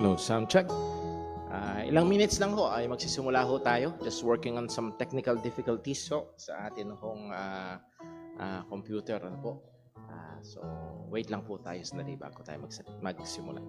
No, sound check. Ilang minutes lang ho ay magsisimula ho tayo. Just working on some technical difficulties ho sa atin hong computer. Ano po. So, wait lang po tayo sandali bago tayo magsimula.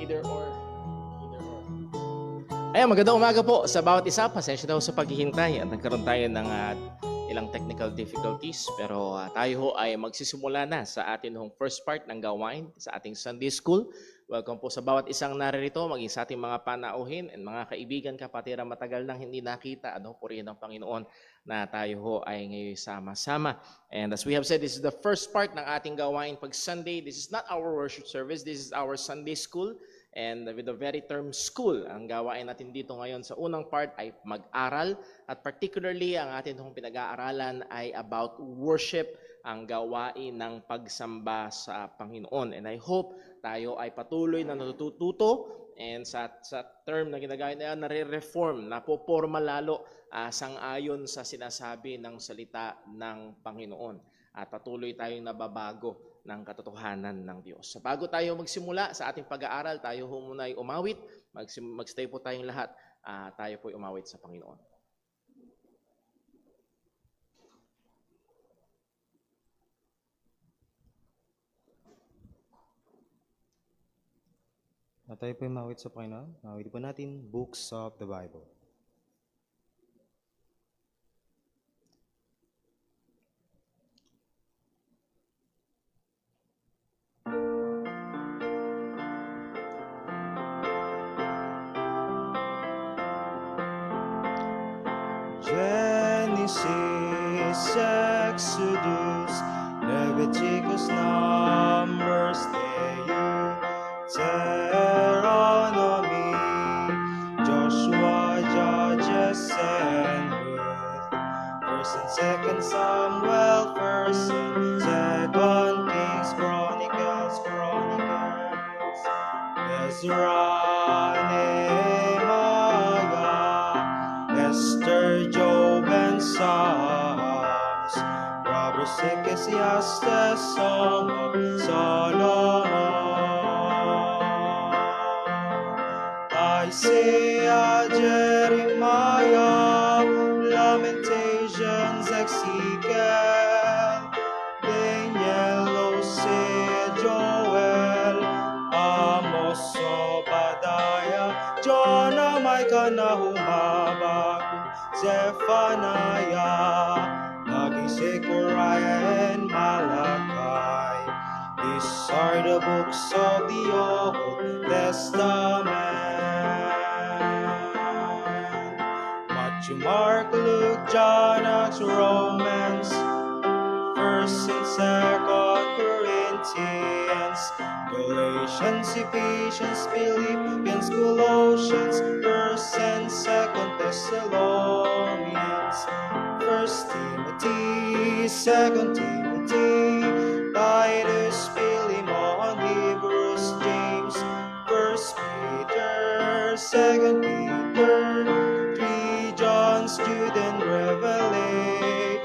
Either or. Either or. Ayan, magandang umaga po sa bawat isa. Pasensya daw sa paghihintay at nagkaroon tayo ng ilang technical difficulties. Pero tayo ho ay magsisimula na sa atin hong first part ng gawain sa ating Sunday School. Welcome po sa bawat isang naririto, maging sa ating mga panauhin and mga kaibigan, kapatid na matagal nang hindi nakita. Purihin ng Panginoon na tayo ho ay ngayon sama-sama. And as we have said, this is the first part ng ating gawain pag Sunday. This is not our worship service, this is our Sunday School. And with the very term school, ang gawain natin dito ngayon sa unang part ay mag-aral. At particularly, ang atin hong pinag-aaralan ay about worship, ang gawain ng pagsamba sa Panginoon. And I hope tayo ay patuloy na natututo and sa term na ginagamit na nare-reform, napoporma lalo sang-ayon sa sinasabi ng salita ng Panginoon. At patuloy tayong nababago ng katotohanan ng Diyos. So bago tayo magsimula sa ating pag-aaral, tayo muna ay umawit. Magstay po tayong lahat. Tayo po ay umawit sa Panginoon. Tayo po ay mawit sa Panginoon. Mawit po natin Books of the Bible. Genesis, Exodus, Leviticus, Numbers, Deuteronomy, Joshua, Judges, and Ruth. 1st and 2nd Samuel, 1st and 2nd Kings, Chronicles, Ezra, Nehemiah, Esther, Job, and Psalms, Proverbs, Ecclesiastes, Song of Solomon, Isaiah, Jeremiah, Lamentations, Ezekiel, Daniel, Hosea, Joel, Amos, Obadiah, Jonah, Micah, Nahum, Habakkuk, Zephaniah, Haggai, Zechariah, and Malachi. These are the books of the Old Testament. Matthew, Mark, Luke, John, Acts, Romans, 1st and 2nd Corinthians, Galatians, Ephesians, Philippians, Colossians, 1st and 2nd Thessalonians, 1st Timothy, 2nd Timothy, Titus, Philemon, Hebrews, James, 1st Peter, 2nd Peter, 3 John, Jude, and Revelation.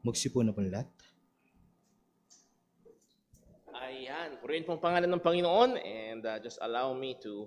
Magsipo na po lahat. Ayan, purihin pong pangalan ng Panginoon and just allow me to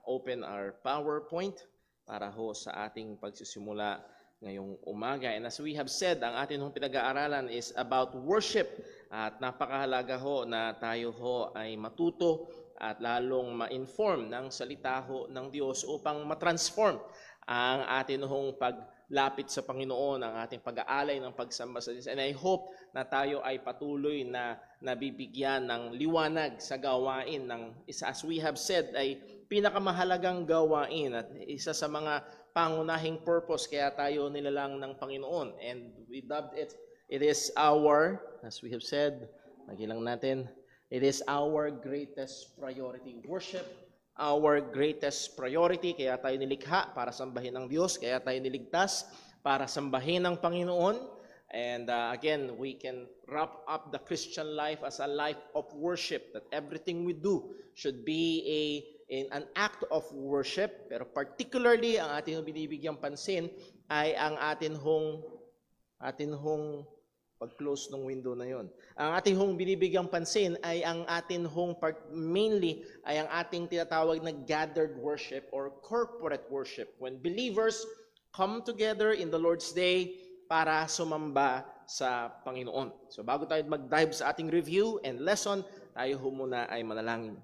open our PowerPoint para ho sa ating pagsisimula ngayong umaga. And as we have said, ang atin hong pinag-aaralan is about worship at napakahalaga ho na tayo ho ay matuto at lalong ma-inform ng salita ho ng Diyos upang matransform ang atin hong paglapit sa Panginoon, ang ating pag-aalay ng pagsamba sa Diyos. And I hope na tayo ay patuloy na nabibigyan ng liwanag sa gawain ng isa, as we have said, ay pinakamahalagang gawain at isa sa mga pangunahing purpose kaya tayo nilalang ng Panginoon. And we dubbed it, it is our, as we have said, nagilang natin, it is our greatest priority. Worship, our greatest priority. Kaya tayo nilikha para sambahin ng Diyos. Kaya tayo niligtas para sambahin ng Panginoon. And again, we can wrap up the Christian life as a life of worship. That everything we do should be an act of worship. Pero particularly, ang ating binibigyang pansin ay ang atin hong pag-close ng window na yon. Ang ating hong binibigyang pansin ay ang atin hong mainly ay ang ating tinatawag na gathered worship or corporate worship. When believers come together in the Lord's Day para sumamba sa Panginoon. So bago tayo mag-dive sa ating review and lesson, tayo muna ay manalangin.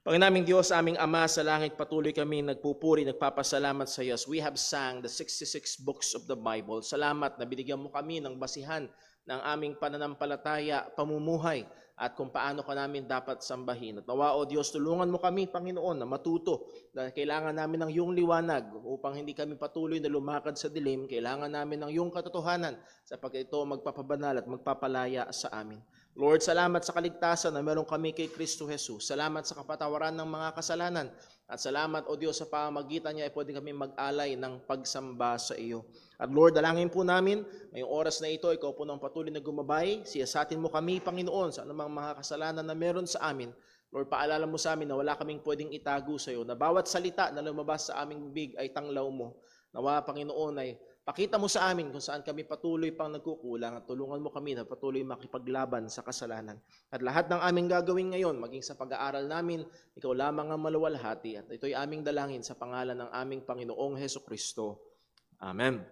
Panginaming Diyos, aming Ama sa langit, patuloy kami nagpupuri, nagpapasalamat sa iyo. We have sang the 66 books of the Bible. Salamat na binigyan mo kami ng basihan ng aming pananampalataya, pamumuhay, at kung paano ka namin dapat sambahin. At nawa, O Diyos, tulungan mo kami, Panginoon, na matuto dahil kailangan namin ng iyong liwanag upang hindi kami patuloy na lumakad sa dilim. Kailangan namin ng iyong katotohanan sapagkat ito magpapabanal at magpapalaya sa amin. Lord, salamat sa kaligtasan na meron kami kay Kristo Jesus. Salamat sa kapatawaran ng mga kasalanan. At salamat, O Diyos, sa pamamagitan niya ay pwede kami mag-alay ng pagsamba sa iyo. At Lord, dalangin po namin, ngayong oras na ito, ikaw po nang patuloy na gumabay. Siyasatin mo kami, Panginoon, sa anumang mga kasalanan na meron sa amin. Lord, paalala mo sa amin na wala kaming pwedeng itago sa iyo, na bawat salita na lumabas sa aming bibig ay tanglaw mo. Nawa, Panginoon, ay pakita mo sa amin kung saan kami patuloy pang nagkukulang at tulungan mo kami na patuloy makipaglaban sa kasalanan. At lahat ng aming gagawin ngayon, maging sa pag-aaral namin, ikaw lamang ang maluwalhati. At ito'y aming dalangin sa pangalan ng aming Panginoong Hesukristo. Amen.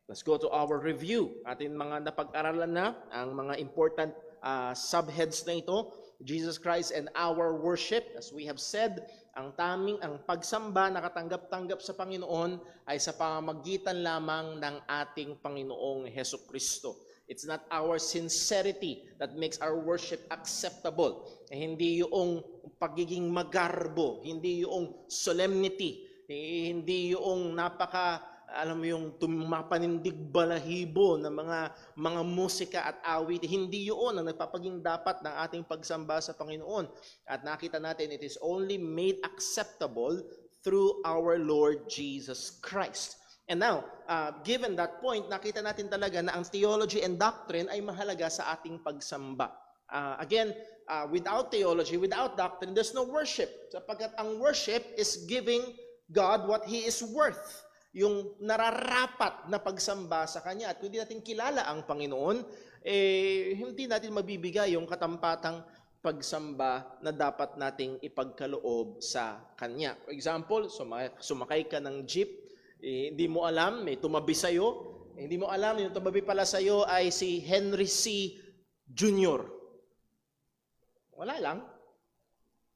Let's go to our review. Atin mga napag-aralan na ang mga important subheads na ito. Jesus Christ and our worship. As we have said, ang pagsamba na katanggap-tanggap sa Panginoon ay sa pamamagitan lamang ng ating Panginoong Hesukristo. It's not our sincerity that makes our worship acceptable. Hindi yung pagiging magarbo, hindi yung solemnity, hindi yung alam mo yung tumapanindig balahibo ng mga musika at awit. Hindi yun ang nagpapaging dapat ng ating pagsamba sa Panginoon. At nakita natin, it is only made acceptable through our Lord Jesus Christ. And now, given that point, nakita natin talaga na ang theology and doctrine ay mahalaga sa ating pagsamba. Again, without theology, without doctrine, there's no worship. Sapagkat ang worship is giving God what He is worth. Yung nararapat na pagsamba sa Kanya. At kung hindi natin kilala ang Panginoon, hindi natin mabibigay yung katampatang pagsamba na dapat nating ipagkaloob sa Kanya. For example, sumakay ka ng jeep, hindi mo alam, may tumabi sa'yo, hindi mo alam, yung tumabi pala sa'yo ay si Henry C. Jr. Wala lang.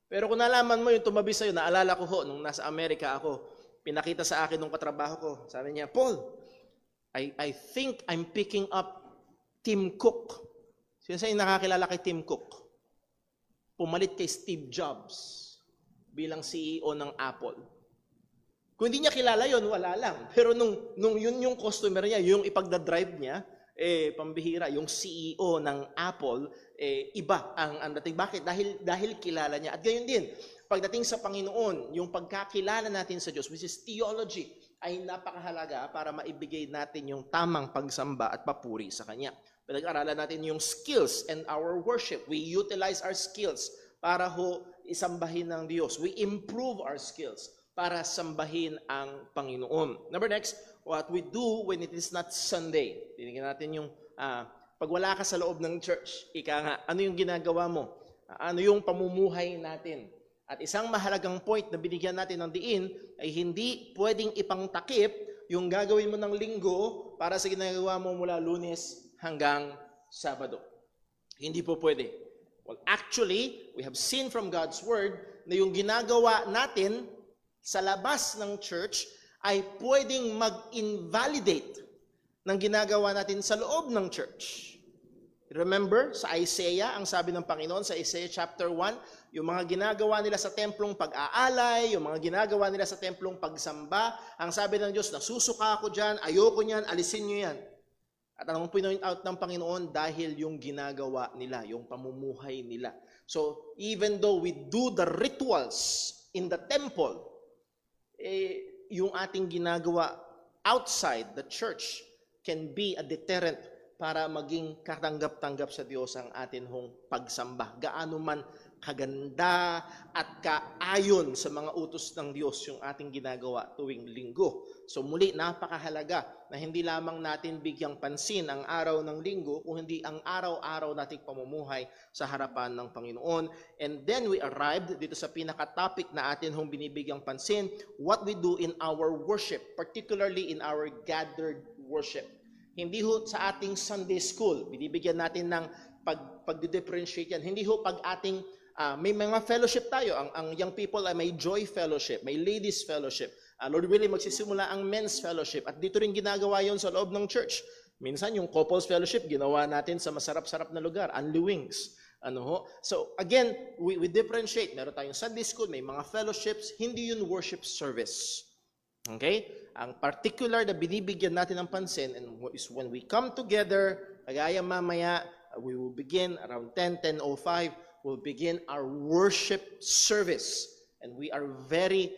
Pero kung nalaman mo yung tumabi sa'yo, naalala ko ho, nung nasa Amerika ako, pinakita sa akin nung katrabaho ko. Sabi niya, Paul, I think I'm picking up Tim Cook. Sino sa'yo nakakilala kay Tim Cook? Pumalit kay Steve Jobs bilang CEO ng Apple. Kung hindi niya kilala yon, wala lang. Pero nung yun yung customer niya, yung ipagdadrive niya, pambihira, yung CEO ng Apple, iba ang dating. Bakit? Dahil kilala niya. At gayon din, pagdating sa Panginoon, yung pagkakilala natin sa Diyos, which is theology, ay napakahalaga para maibigay natin yung tamang pagsamba at papuri sa Kanya. Pinag-aralan natin yung skills and our worship. We utilize our skills para isambahin ng Diyos. We improve our skills para sambahin ang Panginoon. Number next, what we do when it is not Sunday. Tinignan natin yung pag wala ka sa loob ng church, ano yung ginagawa mo? Ano yung pamumuhay natin? At isang mahalagang point na binigyan natin ng diin ay hindi pwedeng ipangtakip yung gagawin mo ng linggo para sa ginagawa mo mula Lunes hanggang Sabado. Hindi po pwede. Well, actually, we have seen from God's Word na yung ginagawa natin sa labas ng church ay pwedeng mag-invalidate ng ginagawa natin sa loob ng church. Remember, sa Isaiah, ang sabi ng Panginoon sa Isaiah chapter 1, yung mga ginagawa nila sa templong pag-aalay, yung mga ginagawa nila sa templong pagsamba, ang sabi ng Diyos, nasusuka ako dyan, ayoko niyan, alisin niyo yan. At anong point out ng Panginoon? Dahil yung ginagawa nila, yung pamumuhay nila. So, even though we do the rituals in the temple, yung ating ginagawa outside the church can be a deterrent para maging katanggap-tanggap sa Diyos ang atin hong pagsamba. Gaano man kaganda at kaayon sa mga utos ng Diyos yung ating ginagawa tuwing linggo. So muli, napakahalaga na hindi lamang natin bigyang pansin ang araw ng linggo, kung hindi ang araw-araw nating pamumuhay sa harapan ng Panginoon. And then we arrived dito sa pinaka-topic na atin hong binibigyang pansin, what we do in our worship, particularly in our gathered worship. Hindi ho sa ating Sunday school, binibigyan natin ng pag-differentiate yan. Hindi ho pag ating, may mga fellowship tayo. Ang young people ay may joy fellowship, may ladies fellowship. Lord willing, magsisimula ang men's fellowship. At dito rin ginagawa yon sa loob ng church. Minsan yung couples fellowship, ginawa natin sa masarap-sarap na lugar, Unli Wings. So again, we differentiate. Meron tayong Sunday school, may mga fellowships, hindi yun worship service. Okay? Ang particular na binibigyan natin ng pansin is when we come together, kagaya mamaya, we will begin around 10:05, we'll begin our worship service. And we are very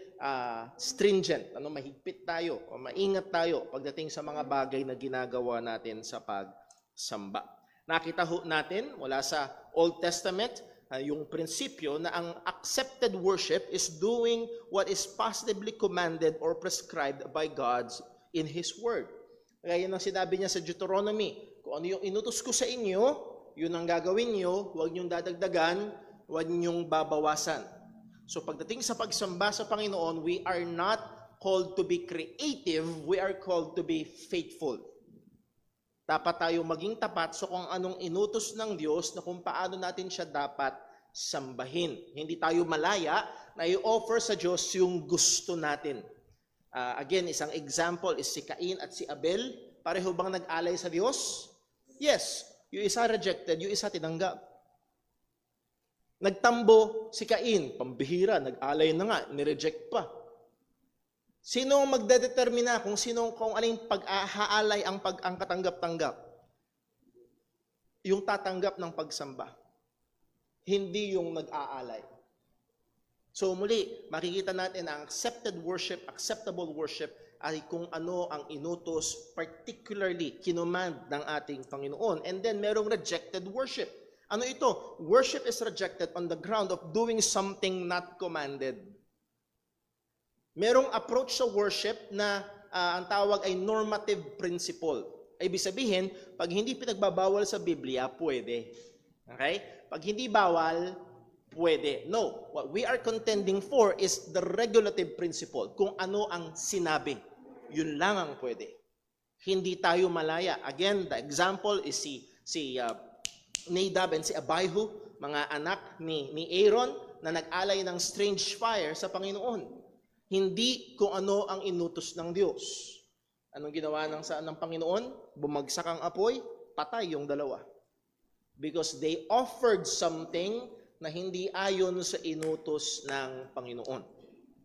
stringent, mahigpit tayo, o maingat tayo pagdating sa mga bagay na ginagawa natin sa pagsamba. Nakita ho natin mula sa Old Testament, yung prinsipyo na ang accepted worship is doing what is positively commanded or prescribed by God in His Word. Kaya yun ang sinabi niya sa Deuteronomy, kung ano yung inutos ko sa inyo, yun ang gagawin nyo, huwag nyong dadagdagan, huwag nyong babawasan. So pagdating sa pagsamba sa Panginoon, we are not called to be creative, we are called to be faithful. Dapat tayo maging tapat sa kung anong inutos ng Diyos na kung paano natin siya dapat sambahin. Hindi tayo malaya na i-offer sa Diyos yung gusto natin. Again, isang example is si Cain at si Abel. Pareho bang nag-alay sa Diyos? Yes. Yung isa rejected, yung isa tinanggap. Nagtambo si Cain, pambihira, nag-alay na nga, nireject pa. Sino ang magdedetermina kung aling pag-aalay ang katanggap-tanggap? Yung tatanggap ng pagsamba. Hindi yung nag-aalay. So muli, makikita natin ang accepted worship, acceptable worship ay kung ano ang inutos, particularly kinumand ng ating Panginoon. And then merong rejected worship. Ano ito? Worship is rejected on the ground of doing something not commanded. Merong approach sa worship na ang tawag ay normative principle. Ibig sabihin, pag hindi pinagbabawal sa Biblia, pwede. Okay? Pag hindi bawal, pwede. No. What we are contending for is the regulative principle. Kung ano ang sinabi. Yun lang ang pwede. Hindi tayo malaya. Again, the example is si Nadab and si Abihu, mga anak ni Aaron na nag-alay ng strange fire sa Panginoon. Hindi kung ano ang inutos ng Diyos. Anong ginawa ng Panginoon? Bumagsak ang apoy, patay yung dalawa. Because they offered something na hindi ayon sa inutos ng Panginoon.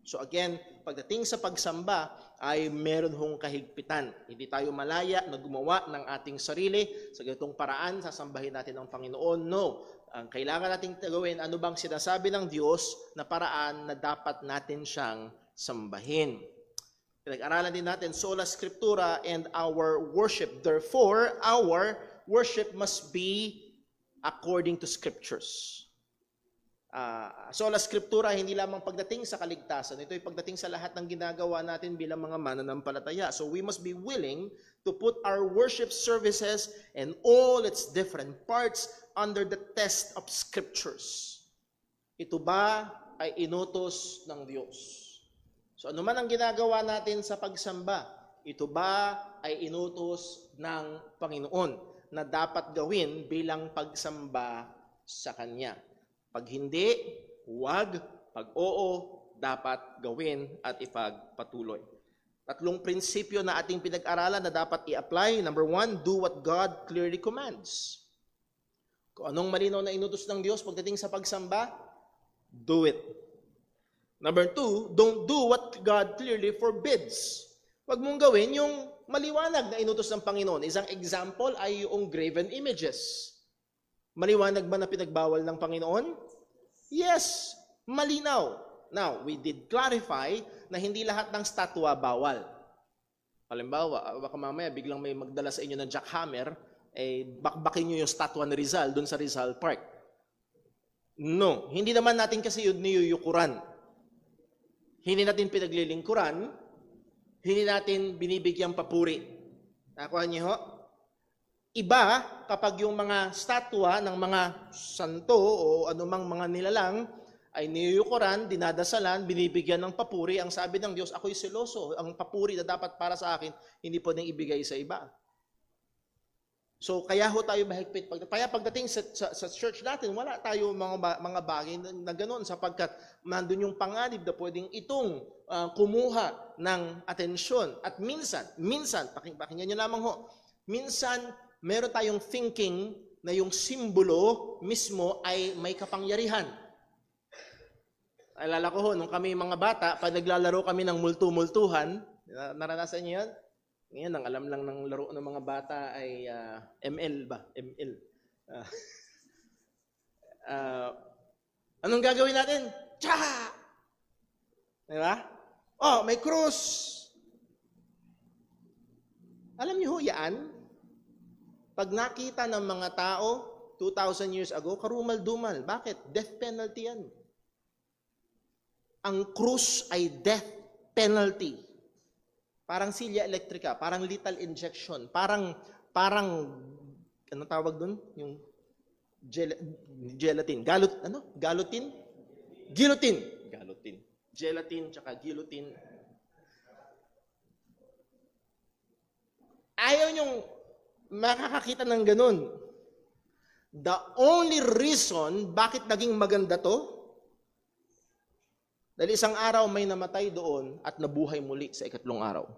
So again, pagdating sa pagsamba ay meron hong kahigpitan. Hindi tayo malaya na gumawa ng ating sarili sa ganitong paraan, sasambahin natin ang Panginoon. No. Ang kailangan nating gawin, ano bang sinasabi ng Diyos na paraan na dapat natin siyang sambahin. Pinag-aralan din natin sola scriptura and our worship. Therefore, our worship must be according to scriptures. Sola scriptura, hindi lamang pagdating sa kaligtasan. Ito ay pagdating sa lahat ng ginagawa natin bilang mga mananampalataya. So we must be willing to put our worship services and all its different parts under the test of scriptures. Ito ba ay inutos ng Diyos? So ano man ang ginagawa natin sa pagsamba, ito ba ay inutos ng Panginoon na dapat gawin bilang pagsamba sa Kanya? Pag hindi, huwag. Pag oo, dapat gawin at ipagpatuloy. Tatlong prinsipyo na ating pinag-aralan na dapat i-apply. Number 1, do what God clearly commands. Kung anong malinaw na inutos ng Diyos pagdating sa pagsamba, do it. Number 2, don't do what God clearly forbids. Huwag mong gawin yung maliwanag na inutos ng Panginoon. Isang example ay yung graven images. Maliwanag ba na pinagbawal ng Panginoon? Yes, malinaw. Now, we did clarify na hindi lahat ng statwa bawal. Halimbawa, baka mamaya biglang may magdala sa inyo ng jackhammer, bakbakin nyo yung statwa ni Rizal doon sa Rizal Park. No, hindi naman natin kasi yun niyuyukuran. Hindi natin pinaglilingkuran, hindi natin binibigyang papuri. Nakuha niyo ho? Iba kapag yung mga statwa ng mga santo o anumang mga nilalang ay niyuyukuran, dinadasalan, binibigyan ng papuri. Ang sabi ng Diyos, ako'y seloso. Ang papuri na dapat para sa akin, hindi po nang ibigay sa iba. So kaya ho tayo mahigpit. Kaya pagdating sa church natin, wala tayo mga bagay na ganoon sapagkat nandun yung panganib na pwedeng itong kumuha ng atensyon. At minsan, pakinggan nyo lamang ho, minsan meron tayong thinking na yung simbolo mismo ay may kapangyarihan. Alala ko ho, nung kami mga bata, pag naglalaro kami ng multu-multuhan, naranasan niyo yan? Ngayon, ang alam lang ng laro ng mga bata ay ML ba? ML. Anong gagawin natin? Tsa! Di ba? Oh, may cross. Alam niyo ho yan? Pag nakita ng mga tao 2,000 years ago, karumal-dumal. Bakit? Death penalty yan. Ang cross ay death penalty. Parang silya elektrika, parang lethal injection, parang ano tawag doon? Yung gelatin. Guillotine. Gelatin tsaka guillotine. Ayaw niyong makakakita ng ganun. The only reason bakit naging maganda to, dahil isang araw may namatay doon at nabuhay muli sa ikatlong araw.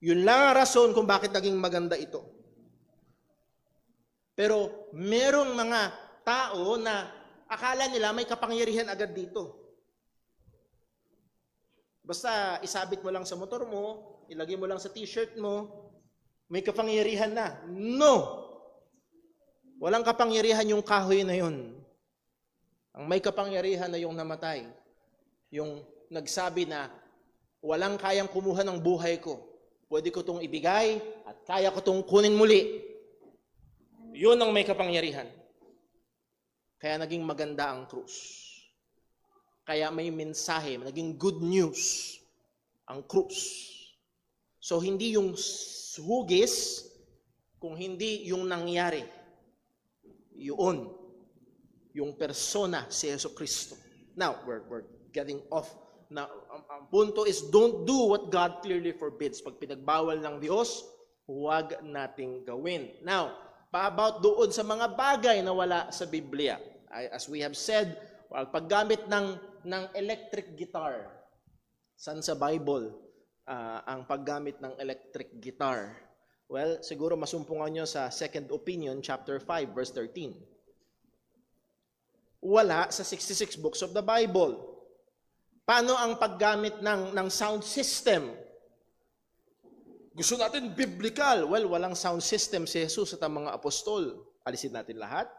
Yun lang ang rason kung bakit naging maganda ito. Pero merong mga tao na akala nila may kapangyarihan agad dito. Basta isabit mo lang sa motor mo, ilagay mo lang sa t-shirt mo, may kapangyarihan na. No! Walang kapangyarihan yung kahoy na yun. Ang may kapangyarihan na yung namatay, yung nagsabi na walang kayang kumuha ng buhay ko. Pwede ko itong ibigay at kaya ko itong kunin muli. Yun ang may kapangyarihan. Kaya naging maganda ang krus. Kaya may mensahe, naging good news ang krus. So hindi yung hugis, kung hindi yung nangyari. Yun. Yung persona si Jesucristo. Now, we're getting off. Now, ang punto is don't do what God clearly forbids. Pag pinagbawal ng Diyos, huwag nating gawin. Now, about doon sa mga bagay na wala sa Biblia. As we have said, paggamit ng electric guitar. Saan sa Bible ang paggamit ng electric guitar? Well, siguro masumpungan nyo sa Second Opinion, chapter 5, verse 13. Wala sa 66 books of the Bible. Paano ang paggamit ng sound system? Gusto natin biblical. Well, walang sound system si Jesus at ang mga apostol. Alisin natin lahat.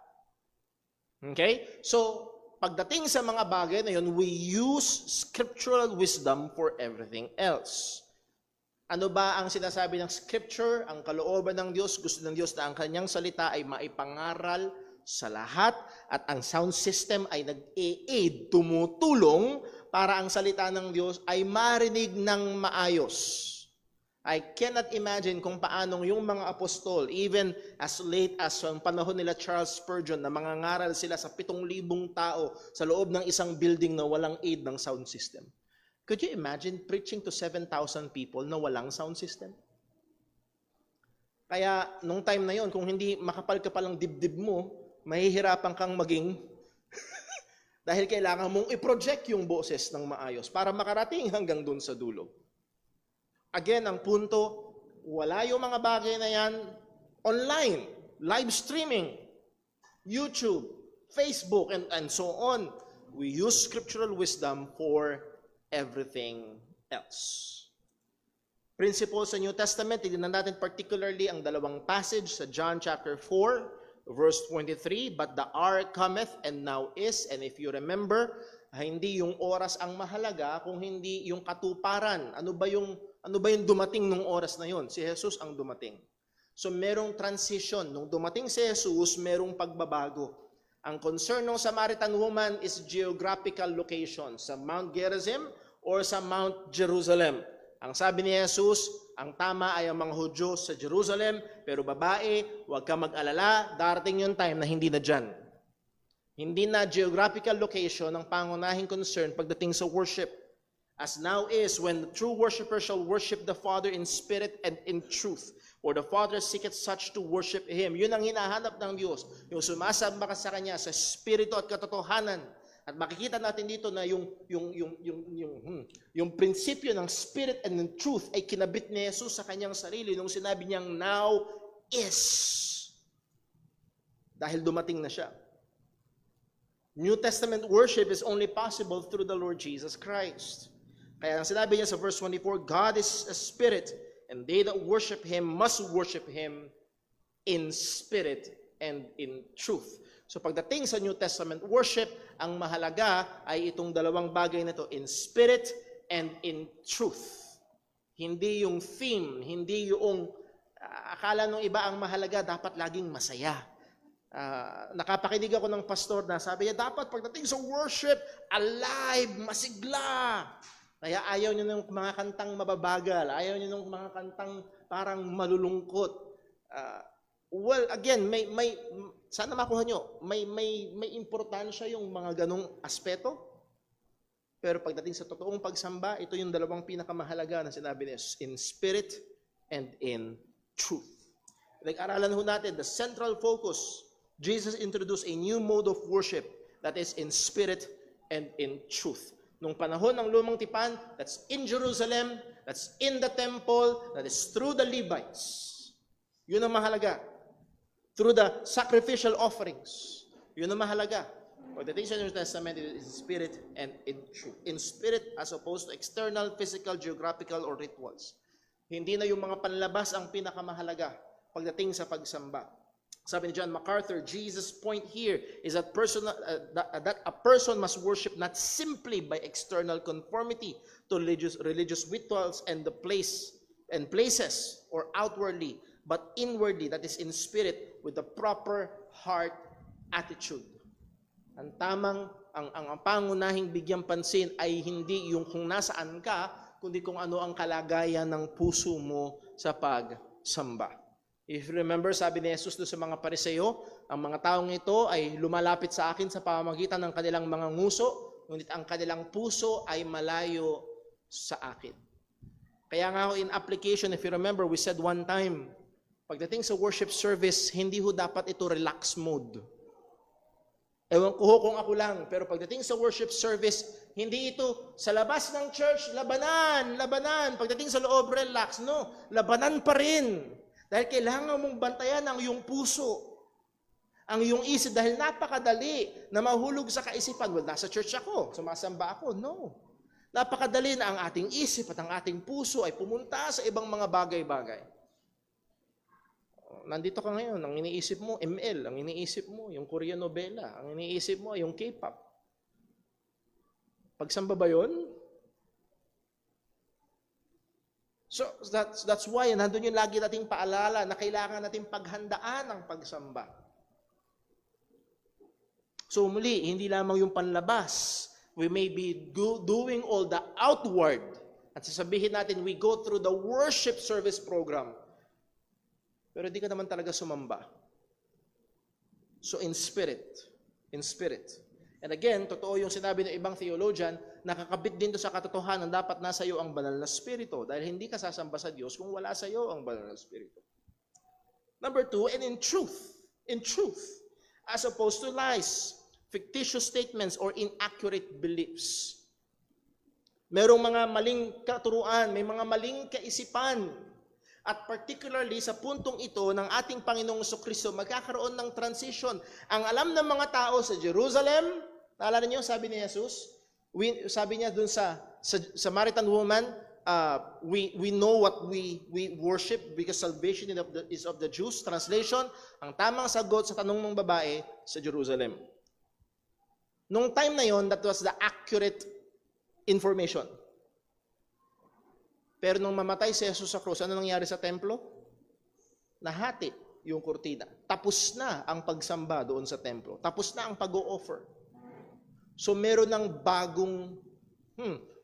Okay? So, pagdating sa mga bagay na yun, we use scriptural wisdom for everything else. Ano ba ang sinasabi ng scripture? Ang kalooban ng Diyos, gusto ng Diyos na ang kanyang salita ay maipangaral sa lahat at ang sound system ay nag-aid, tumutulong para ang salita ng Diyos ay marinig ng maayos. I cannot imagine kung paanong yung mga apostol, even as late as ang panahon nila Charles Spurgeon, na mangangaral sila sa 7,000 tao sa loob ng isang building na walang aid ng sound system. Could you imagine preaching to 7,000 people na walang sound system? Kaya nung time na yon, kung hindi makapal-kapal ang dibdib mo, mahihirapan kang maging dahil kailangan mong i-project yung boses ng maayos para makarating hanggang dun sa dulo. Again, ang punto, wala yung mga bagay na yan online, live streaming, YouTube, Facebook, and so on. We use scriptural wisdom for everything else. Principles sa New Testament, tignan natin particularly ang dalawang passage sa John chapter 4, verse 23, but the hour cometh and now is, and if you remember, hindi yung oras ang mahalaga kung hindi yung katuparan. Ano ba yung dumating nung oras na yon? Si Jesus ang dumating. So merong transition. Nung dumating si Jesus, merong pagbabago. Ang concern ng Samaritan woman is geographical location, sa Mount Gerizim or sa Mount Jerusalem. Ang sabi ni Jesus, ang tama ay ang mga Hudyo sa Jerusalem, pero babae, huwag ka mag-alala, darating yung time na hindi na dyan. Hindi na geographical location ang pangunahing concern pagdating sa worship. as now is, when the true worshiper shall worship the Father in spirit and in truth. For the Father seeketh such to worship Him. Yun ang hinahanap ng Diyos. Yung sumasamba ka sa Kanya sa spirito at katotohanan. At makikita natin dito na yung prinsipyo ng spirit and ng truth ay kinabit ni Jesus sa Kanyang sarili nung sinabi niyang now is. Dahil dumating na siya. New Testament worship is only possible through the Lord Jesus Christ. Kaya ang sinabi niya sa verse 24, God is a spirit, and they that worship Him must worship Him in spirit and in truth. So pagdating sa New Testament worship, ang mahalaga ay itong dalawang bagay na ito, in spirit and in truth. Hindi yung theme, hindi yung akala ng iba ang mahalaga, dapat laging masaya. Nakapakinig ako ng pastor na sabi niya, dapat pagdating sa worship, alive, masigla. Kaya ayaw niyo ng mga kantang mababagal, ayaw niyo ng mga kantang parang malulungkot. Well, again, sana makuha niyo, may importansya yung mga ganong aspeto. Pero pagdating sa totoong pagsamba, ito yung dalawang pinakamahalaga na sinabi niya, in spirit and in truth. Nag-aralan ho natin, the central focus, Jesus introduced a new mode of worship that is in spirit and in truth. Nung panahon ng Lumang Tipan, that's in Jerusalem, that's in the temple, that is through the Levites. Yun ang mahalaga. Through the sacrificial offerings. Yun ang mahalaga. Pagdating sa New Testament, it is in spirit and in truth. In spirit as opposed to external, physical, geographical, or rituals. Hindi na yung mga panlabas ang pinakamahalaga pagdating sa pagsamba. Sabi ni John MacArthur, Jesus' point here is that a person must worship not simply by external conformity to religious rituals and places or outwardly, but inwardly, that is in spirit, with the proper heart attitude. Ang pangunahing bigyang pansin ay hindi yung kung nasaan ka, kundi kung ano ang kalagayan ng puso mo sa pagsamba. If you remember, sabi ni Jesus doon sa mga Pariseo, ang mga taong ito ay lumalapit sa akin sa pamamagitan ng kanilang mga nguso, ngunit ang kanilang puso ay malayo sa akin. Kaya nga ho, in application, if you remember, we said one time, pagdating sa worship service, hindi ho dapat ito relax mode. Ewan ko ho kung ako lang, pero pagdating sa worship service, hindi ito sa labas ng church, labanan. Pagdating sa loob, relax. No, labanan pa rin. Dahil kailangan mong bantayan ang iyong puso, ang iyong isip, dahil napakadali na mahulog sa kaisipan. Well, nasa church ako, sumasamba ako. No. Napakadali na ang ating isip at ang ating puso ay pumunta sa ibang mga bagay-bagay. Nandito ka ngayon, ang iniisip mo, ML, ang iniisip mo, yung Korean novela, ang iniisip mo, yung K-pop. Pagsamba ba yun? So that's why nandun yung lagi nating paalala na kailangan nating paghandaan ang pagsamba. So muli, hindi lamang yung panlabas. We may be doing all the outward. At sasabihin natin, we go through the worship service program. Pero di ka naman talaga sumamba. So in spirit. And again, totoo yung sinabi ng ibang theologian, nakakabit din to sa katotohanan, dapat nasa iyo ang banal na spirito. Dahil hindi ka sasamba sa Diyos kung wala sa iyo ang banal na spirito. Number 2, and in truth. In truth. As opposed to lies, fictitious statements, or inaccurate beliefs. Merong mga maling katuruan, may mga maling kaisipan. At particularly sa puntong ito ng ating Panginoong Jesucristo, magkakaroon ng transition. Ang alam ng mga tao sa Jerusalem, naalala niyo, sabi ni Jesus, sabi niya dun sa Samaritan woman, we know what we worship because salvation is of the Jews. Translation, ang tamang sagot sa tanong ng babae, sa Jerusalem. Nung time na yon, that was the accurate information. Pero nung mamatay si Jesus sa krus, ano nangyari sa templo? Nahati yung kurtina. Tapos na ang pagsamba doon sa templo. Tapos na ang pag-o-offer. So meron ng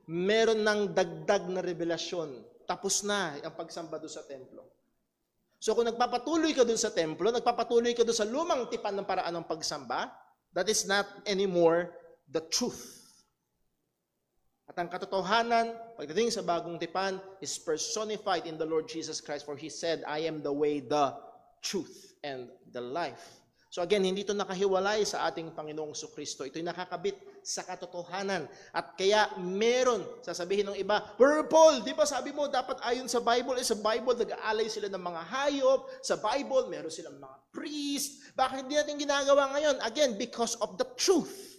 meron ng dagdag na revelasyon. Tapos na ang pagsamba doon sa templo. So kung nagpapatuloy ka doon sa templo, nagpapatuloy ka doon sa lumang tipan ng paraan ng pagsamba, that is not anymore the truth. At ang katotohanan, pagdating sa bagong tipan, is personified in the Lord Jesus Christ. For He said, I am the way, the truth, and the life. So again, hindi ito nakahiwalay sa ating Panginoong Kristo. Ito'y nakakabit sa katotohanan. At kaya meron, sasabihin ng iba, Brother Paul, di ba sabi mo, dapat ayon sa Bible, sa Bible, nag-aalay sila ng mga hayop. Sa Bible, meron silang mga priest. Bakit hindi natin ginagawa ngayon? Again, because of the truth.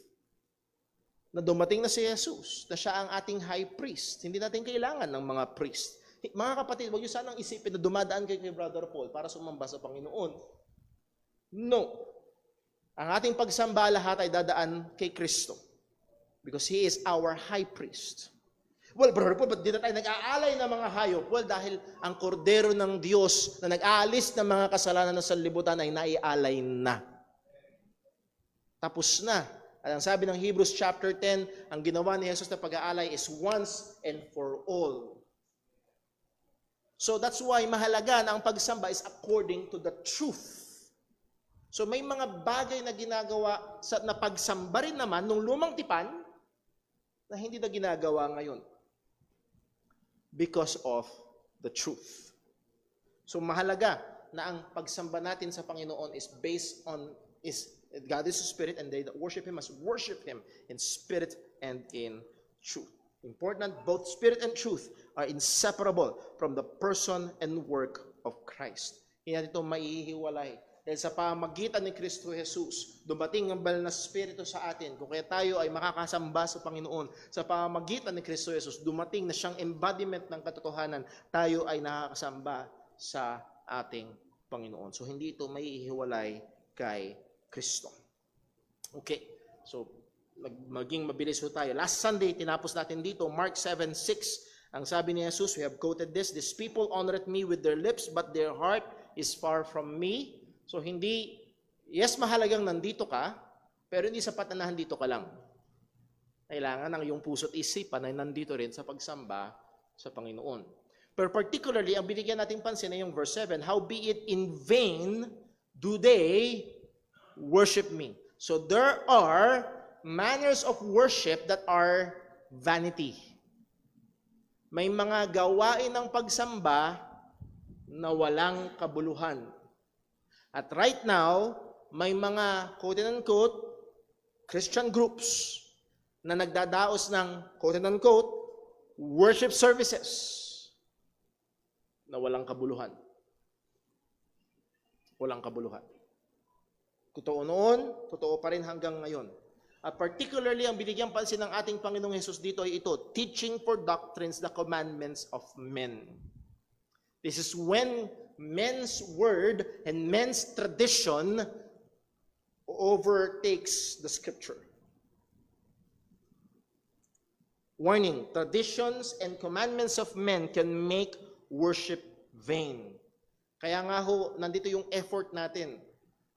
Na dumating na si Jesus, na siya ang ating high priest. Hindi natin kailangan ng mga priest. Mga kapatid, huwag niyo sanang isipin na dumadaan kayo kay Brother Paul para sumamba sa Panginoon. No. Ang ating pagsamba lahat ay dadaan kay Kristo. Because He is our high priest. Well, Brother Paul, ba't di na tayo nag-aalay ng mga hayop? Well, dahil ang kordero ng Diyos na nag-aalis ng mga kasalanan ng sanlibutan ay naialay na. Tapos na. At ang sabi ng Hebrews chapter 10, ang ginawa ni Jesus na pag-aalay is once and for all. So that's why mahalaga na ang pagsamba is according to the truth. So may mga bagay na ginagawa na pagsamba rin naman nung lumang tipan na hindi na ginagawa ngayon. Because of the truth. So mahalaga na ang pagsamba natin sa Panginoon is based on, God is a spirit, and they that worship Him must worship Him in spirit and in truth. Important, both spirit and truth are inseparable from the person and work of Christ. Hindi natin ito maihiwalay. Dahil sa pamagitan ni Kristo Jesus, dumating ang banal na Espiritu sa atin. Kung kaya tayo ay makakasamba sa Panginoon, sa pamagitan ni Kristo Jesus, dumating na siyang embodiment ng katotohanan, tayo ay nakakasamba sa ating Panginoon. So hindi ito maihiwalay kay Kristo. Okay. So, maging mabilis ho tayo. Last Sunday, tinapos natin dito, Mark 7:6. Ang sabi ni Jesus, we have quoted this, these people honored me with their lips, but their heart is far from me. So, hindi, yes, mahalagang nandito ka, pero hindi sapat na nandito ka lang. Kailangan ang iyong puso't isipan ay nandito rin sa pagsamba sa Panginoon. Pero particularly, ang binigyan natin pansin ay yung verse 7, howbeit in vain do they worship me. So there are manners of worship that are vanity. May mga gawain ng pagsamba na walang kabuluhan. At right now, may mga quote-unquote Christian groups na nagdadaos ng quote-unquote worship services na walang kabuluhan. Walang kabuluhan. Totoo noon, totoo pa rin hanggang ngayon. At particularly, ang binigyang pansin ng ating Panginoong Hesus dito ay ito, teaching for doctrines the commandments of men. This is when men's word and men's tradition overtakes the Scripture. Warning, traditions and commandments of men can make worship vain. Kaya nga ho, nandito yung effort natin.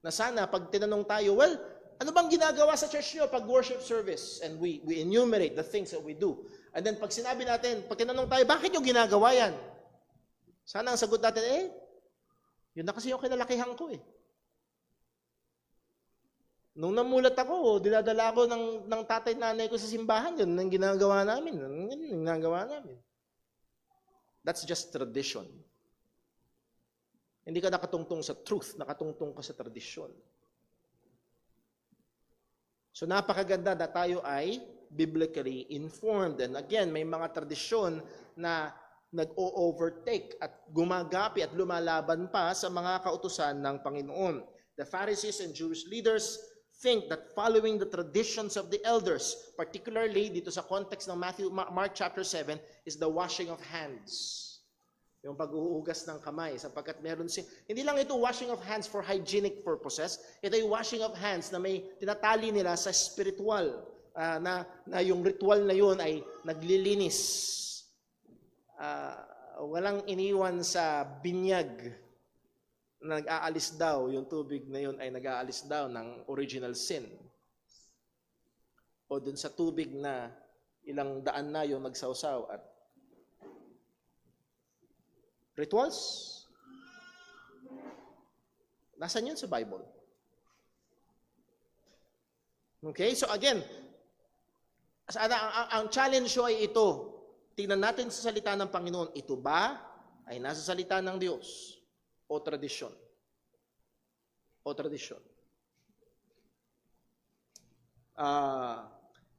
Na sana, pag tinanong tayo, well, ano bang ginagawa sa church nyo pag worship service? And we enumerate the things that we do. And then pag sinabi natin, pag tinanong tayo, bakit nyo ginagawa yan? Sana ang sagot natin, yun na kasi yung kinalakihan ko eh. Nung namulat ako, dinadala ko ng tatay nanay ko sa simbahan, yun ang ginagawa namin. That's just tradition. Hindi ka nakatungtong sa truth, nakatungtong ka sa tradisyon. So napakaganda na tayo ay biblically informed. And again, may mga tradisyon na nag-o-overtake at gumagapi at lumalaban pa sa mga kautusan ng Panginoon. The Pharisees and Jewish leaders think that following the traditions of the elders, particularly dito sa context ng Mark chapter 7, is the washing of hands. Yung pag-uugas ng kamay, sapagkat meron hindi lang ito washing of hands for hygienic purposes, ito yung washing of hands na may tinatali nila sa spiritual, na yung ritual na yun ay naglilinis. Walang iniwan sa binyag na nag-aalis daw, yung tubig na yun ay nag-aalis daw ng original sin. O dun sa tubig na ilang daan na yung nagsawsaw at rituals? Nasaan yun sa Bible? Okay, so again, Ang challenge ko ay ito. Tingnan natin sa salita ng Panginoon. Ito ba ay nasa salita ng Diyos o tradisyon? O tradisyon.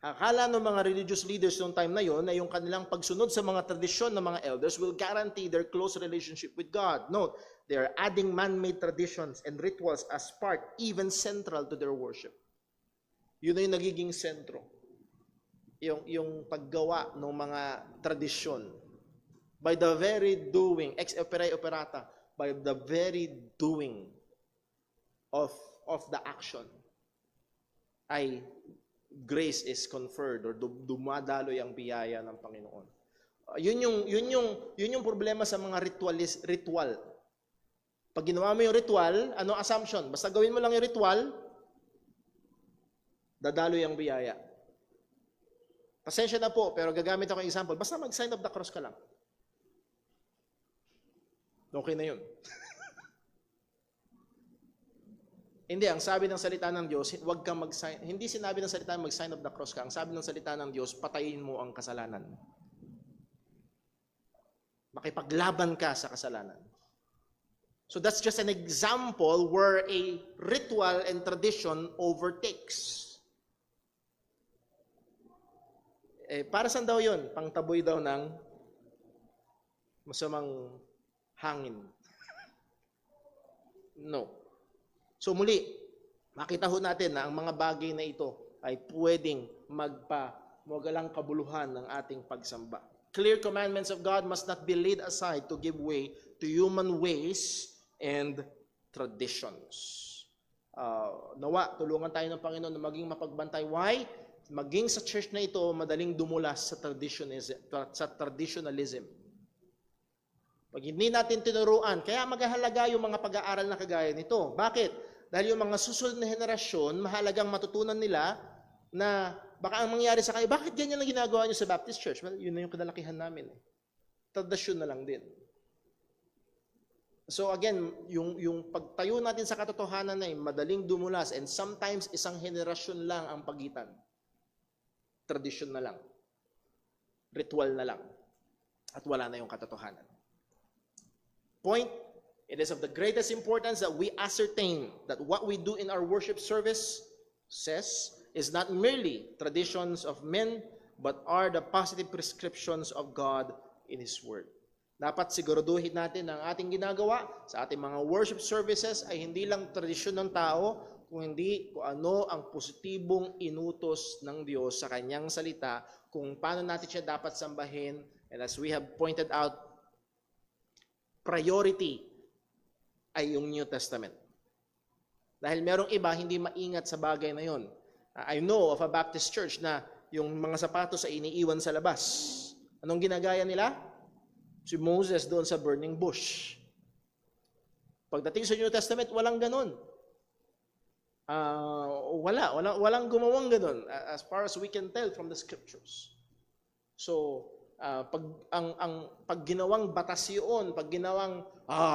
Akala ng mga religious leaders noong time na yon na yung kanilang pagsunod sa mga tradisyon ng mga elders will guarantee their close relationship with God. Note, they are adding man-made traditions and rituals as part, even central to their worship. Yun na yung nagiging sentro. Yung paggawa ng mga tradisyon. By the very doing, ex opere operata, by the very doing of the action, ay grace is conferred or dumadaloy ang biyaya ng Panginoon. Yun yung problema sa mga ritual. Pag ginawa mo yung ritual, ano assumption? Basta gawin mo lang yung ritual, dadaloy ang biyaya. Pasensya na po, pero gagamit ako ng example. Basta mag-sign of the cross ka lang. Okay na yun. Hindi, ang sabi ng salita ng Diyos, huwag kang mag-sign. Hindi sinabi ng salita mag-sign of the cross ka. Ang sabi ng salita ng Diyos, patayin mo ang kasalanan. Makipaglaban ka sa kasalanan. So that's just an example where a ritual and tradition overtakes. Para saan daw yun? Pangtaboy daw ng masamang hangin. No. So muli, makita ho natin na ang mga bagay na ito ay pwedeng magpamagalang kabuluhan ng ating pagsamba. Clear commandments of God must not be laid aside to give way to human ways and traditions. Nawa, tulungan tayo ng Panginoon na maging mapagbantay. Why? Maging sa church na ito, madaling dumulas sa traditionalism. Pag hindi natin tinuruan, kaya maghahalaga yung mga pag-aaral na kagaya nito. Bakit? Dahil yung mga susunod na henerasyon, mahalagang matutunan nila na baka ang mangyari sa kanila, bakit ganyan ang ginagawa nyo sa Baptist Church? Well, yun na yung kinalakihan namin. Tradisyon na lang din. So again, yung pagtayo natin sa katotohanan ay madaling dumulas and sometimes isang henerasyon lang ang pagitan. Tradisyon na lang. Ritual na lang. At wala na yung katotohanan. Point, it is of the greatest importance that we ascertain that what we do in our worship service is not merely traditions of men, but are the positive prescriptions of God in His Word. Dapat siguraduhin natin ang ating ginagawa sa ating mga worship services ay hindi lang tradisyon ng tao, kung hindi kung ano ang positibong inutos ng Diyos sa Kanyang salita, kung paano natin siya dapat sambahin, and as we have pointed out, priority ay yung New Testament. Dahil merong iba hindi maingat sa bagay na yon. I know of a Baptist church na yung mga sapatos ay iniiwan sa labas. Anong ginagaya nila? Si Moses doon sa burning bush. Pagdating sa New Testament, walang ganon. Walang gumawang ganon as far as we can tell from the scriptures. So, pag ginawang batas yun, pag ginawang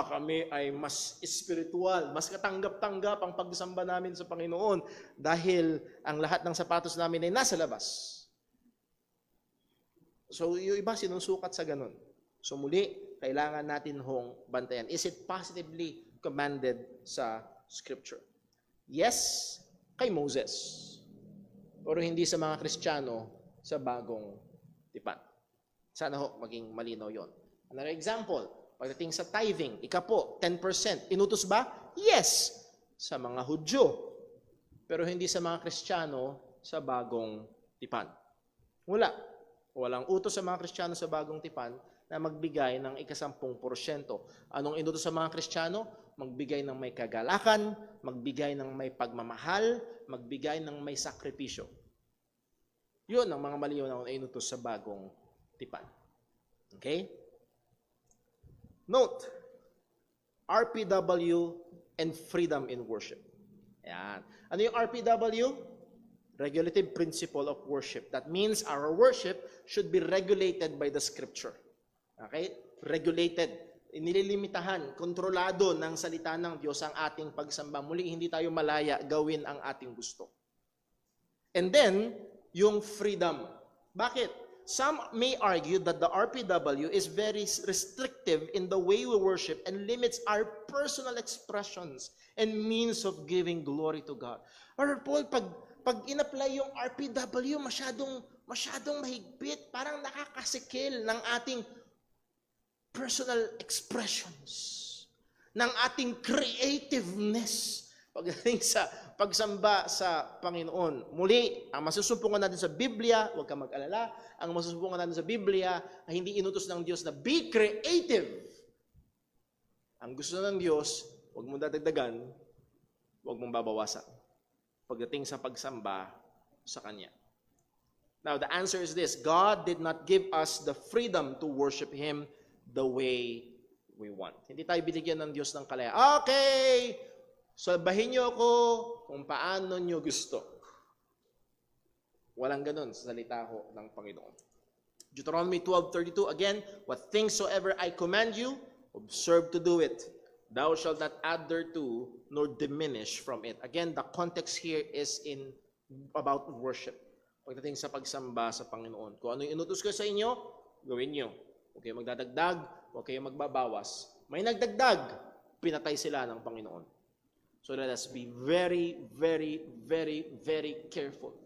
kami ay mas spiritual, mas katanggap-tanggap ang pagsamba namin sa Panginoon dahil ang lahat ng sapatos namin ay nasa labas. So, yung iba sinusukat sa ganon. So muli, kailangan natin hong bantayan. Is it positively commanded sa Scripture? Yes, kay Moses. Pero hindi sa mga Kristiyano sa bagong tipan. Sana ho maging malinaw yon. Another example, pagdating sa tithing, ikapo, 10%. Inutos ba? Yes, sa mga Hudyo. Pero hindi sa mga Kristiyano sa bagong tipan. Walang utos sa mga Kristiyano sa bagong tipan na magbigay ng 10%. Anong inutos sa mga Kristiyano? Magbigay ng may kagalakan, magbigay ng may pagmamahal, magbigay ng may sakripisyo. Yun ang mga malinaw na inutos sa bagong tipan. Okay? Note, RPW and freedom in worship. Ayan. Ano yung RPW? Regulative principle of worship. That means our worship should be regulated by the Scripture. Okay? Regulated. Nililimitahan, kontrolado ng salita ng Diyos ang ating pagsamba. Muli, hindi tayo malaya gawin ang ating gusto. And then, yung freedom. Bakit? Some may argue that the RPW is very restrictive in the way we worship and limits our personal expressions and means of giving glory to God. Or Paul, pag in-apply yung RPW, masyadong mahigpit, parang nakakasikil ng ating personal expressions, ng ating creativeness pagdating sa pagsamba sa Panginoon. Muli, ang masusumpungan natin sa Biblia, huwag kang mag-alala, ang masusumpungan natin sa Biblia ay hindi inutos ng Diyos na be creative. Ang gusto ng Diyos, huwag mong dadagdagan, huwag mong babawasan pagdating sa pagsamba sa Kanya. Now, the answer is this: God did not give us the freedom to worship Him the way we want. Hindi tayo binigyan ng Diyos ng kalaya. Okay, salbahin niyo ako kung paano niyo gusto. Walang ganun sa salita ho ng Panginoon. Deuteronomy 12:32, again, what things soever I command you, observe to do it. Thou shalt not add thereto, nor diminish from it. Again, the context here is about worship. Pagdating sa pagsamba sa Panginoon. Kung ano yung inutos ko sa inyo, gawin nyo. Huwag kayong magdadagdag, huwag kayong magbabawas. May nagdagdag, pinatay sila ng Panginoon. So let us be very, very, very, very careful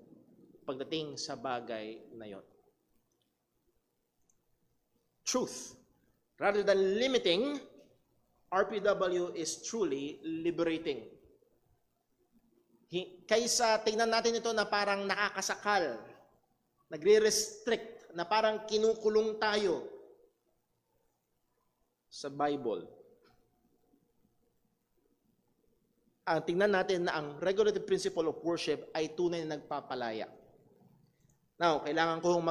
pagdating sa bagay na yon. Truth. Rather than limiting, RPW is truly liberating. Kaysa tingnan natin ito na parang nakakasakal, nagre-restrict, na parang kinukulong tayo sa Bible. Ang tingnan natin na ang regulative principle of worship ay tunay na nagpapalaya. Now, kailangan kong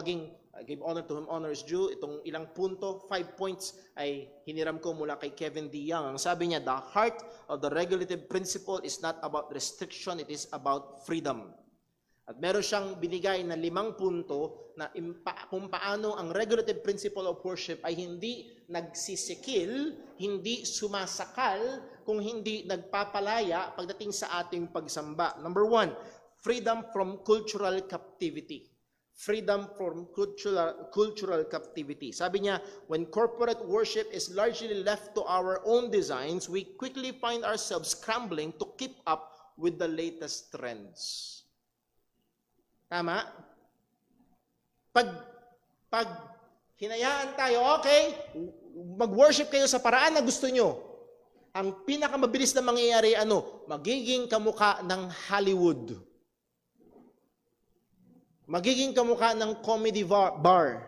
give honor to whom honor is due. Itong ilang punto, 5 points, ay hiniram ko mula kay Kevin D. Young. Ang sabi niya, the heart of the regulative principle is not about restriction, it is about freedom. At meron siyang binigay na 5 punto na kung paano ang regulative principle of worship ay hindi nagsisikil, hindi sumasakal, kung hindi nagpapalaya pagdating sa ating pagsamba. Number 1, freedom from cultural captivity. Freedom from cultural captivity. Sabi niya, when corporate worship is largely left to our own designs, we quickly find ourselves scrambling to keep up with the latest trends. Tama? Pag hinayaan tayo, okay, mag-worship kayo sa paraan na gusto nyo. Ang pinakamabilis na mangyayari, magiging kamukha ng Hollywood. Magiging kamukha ng comedy bar.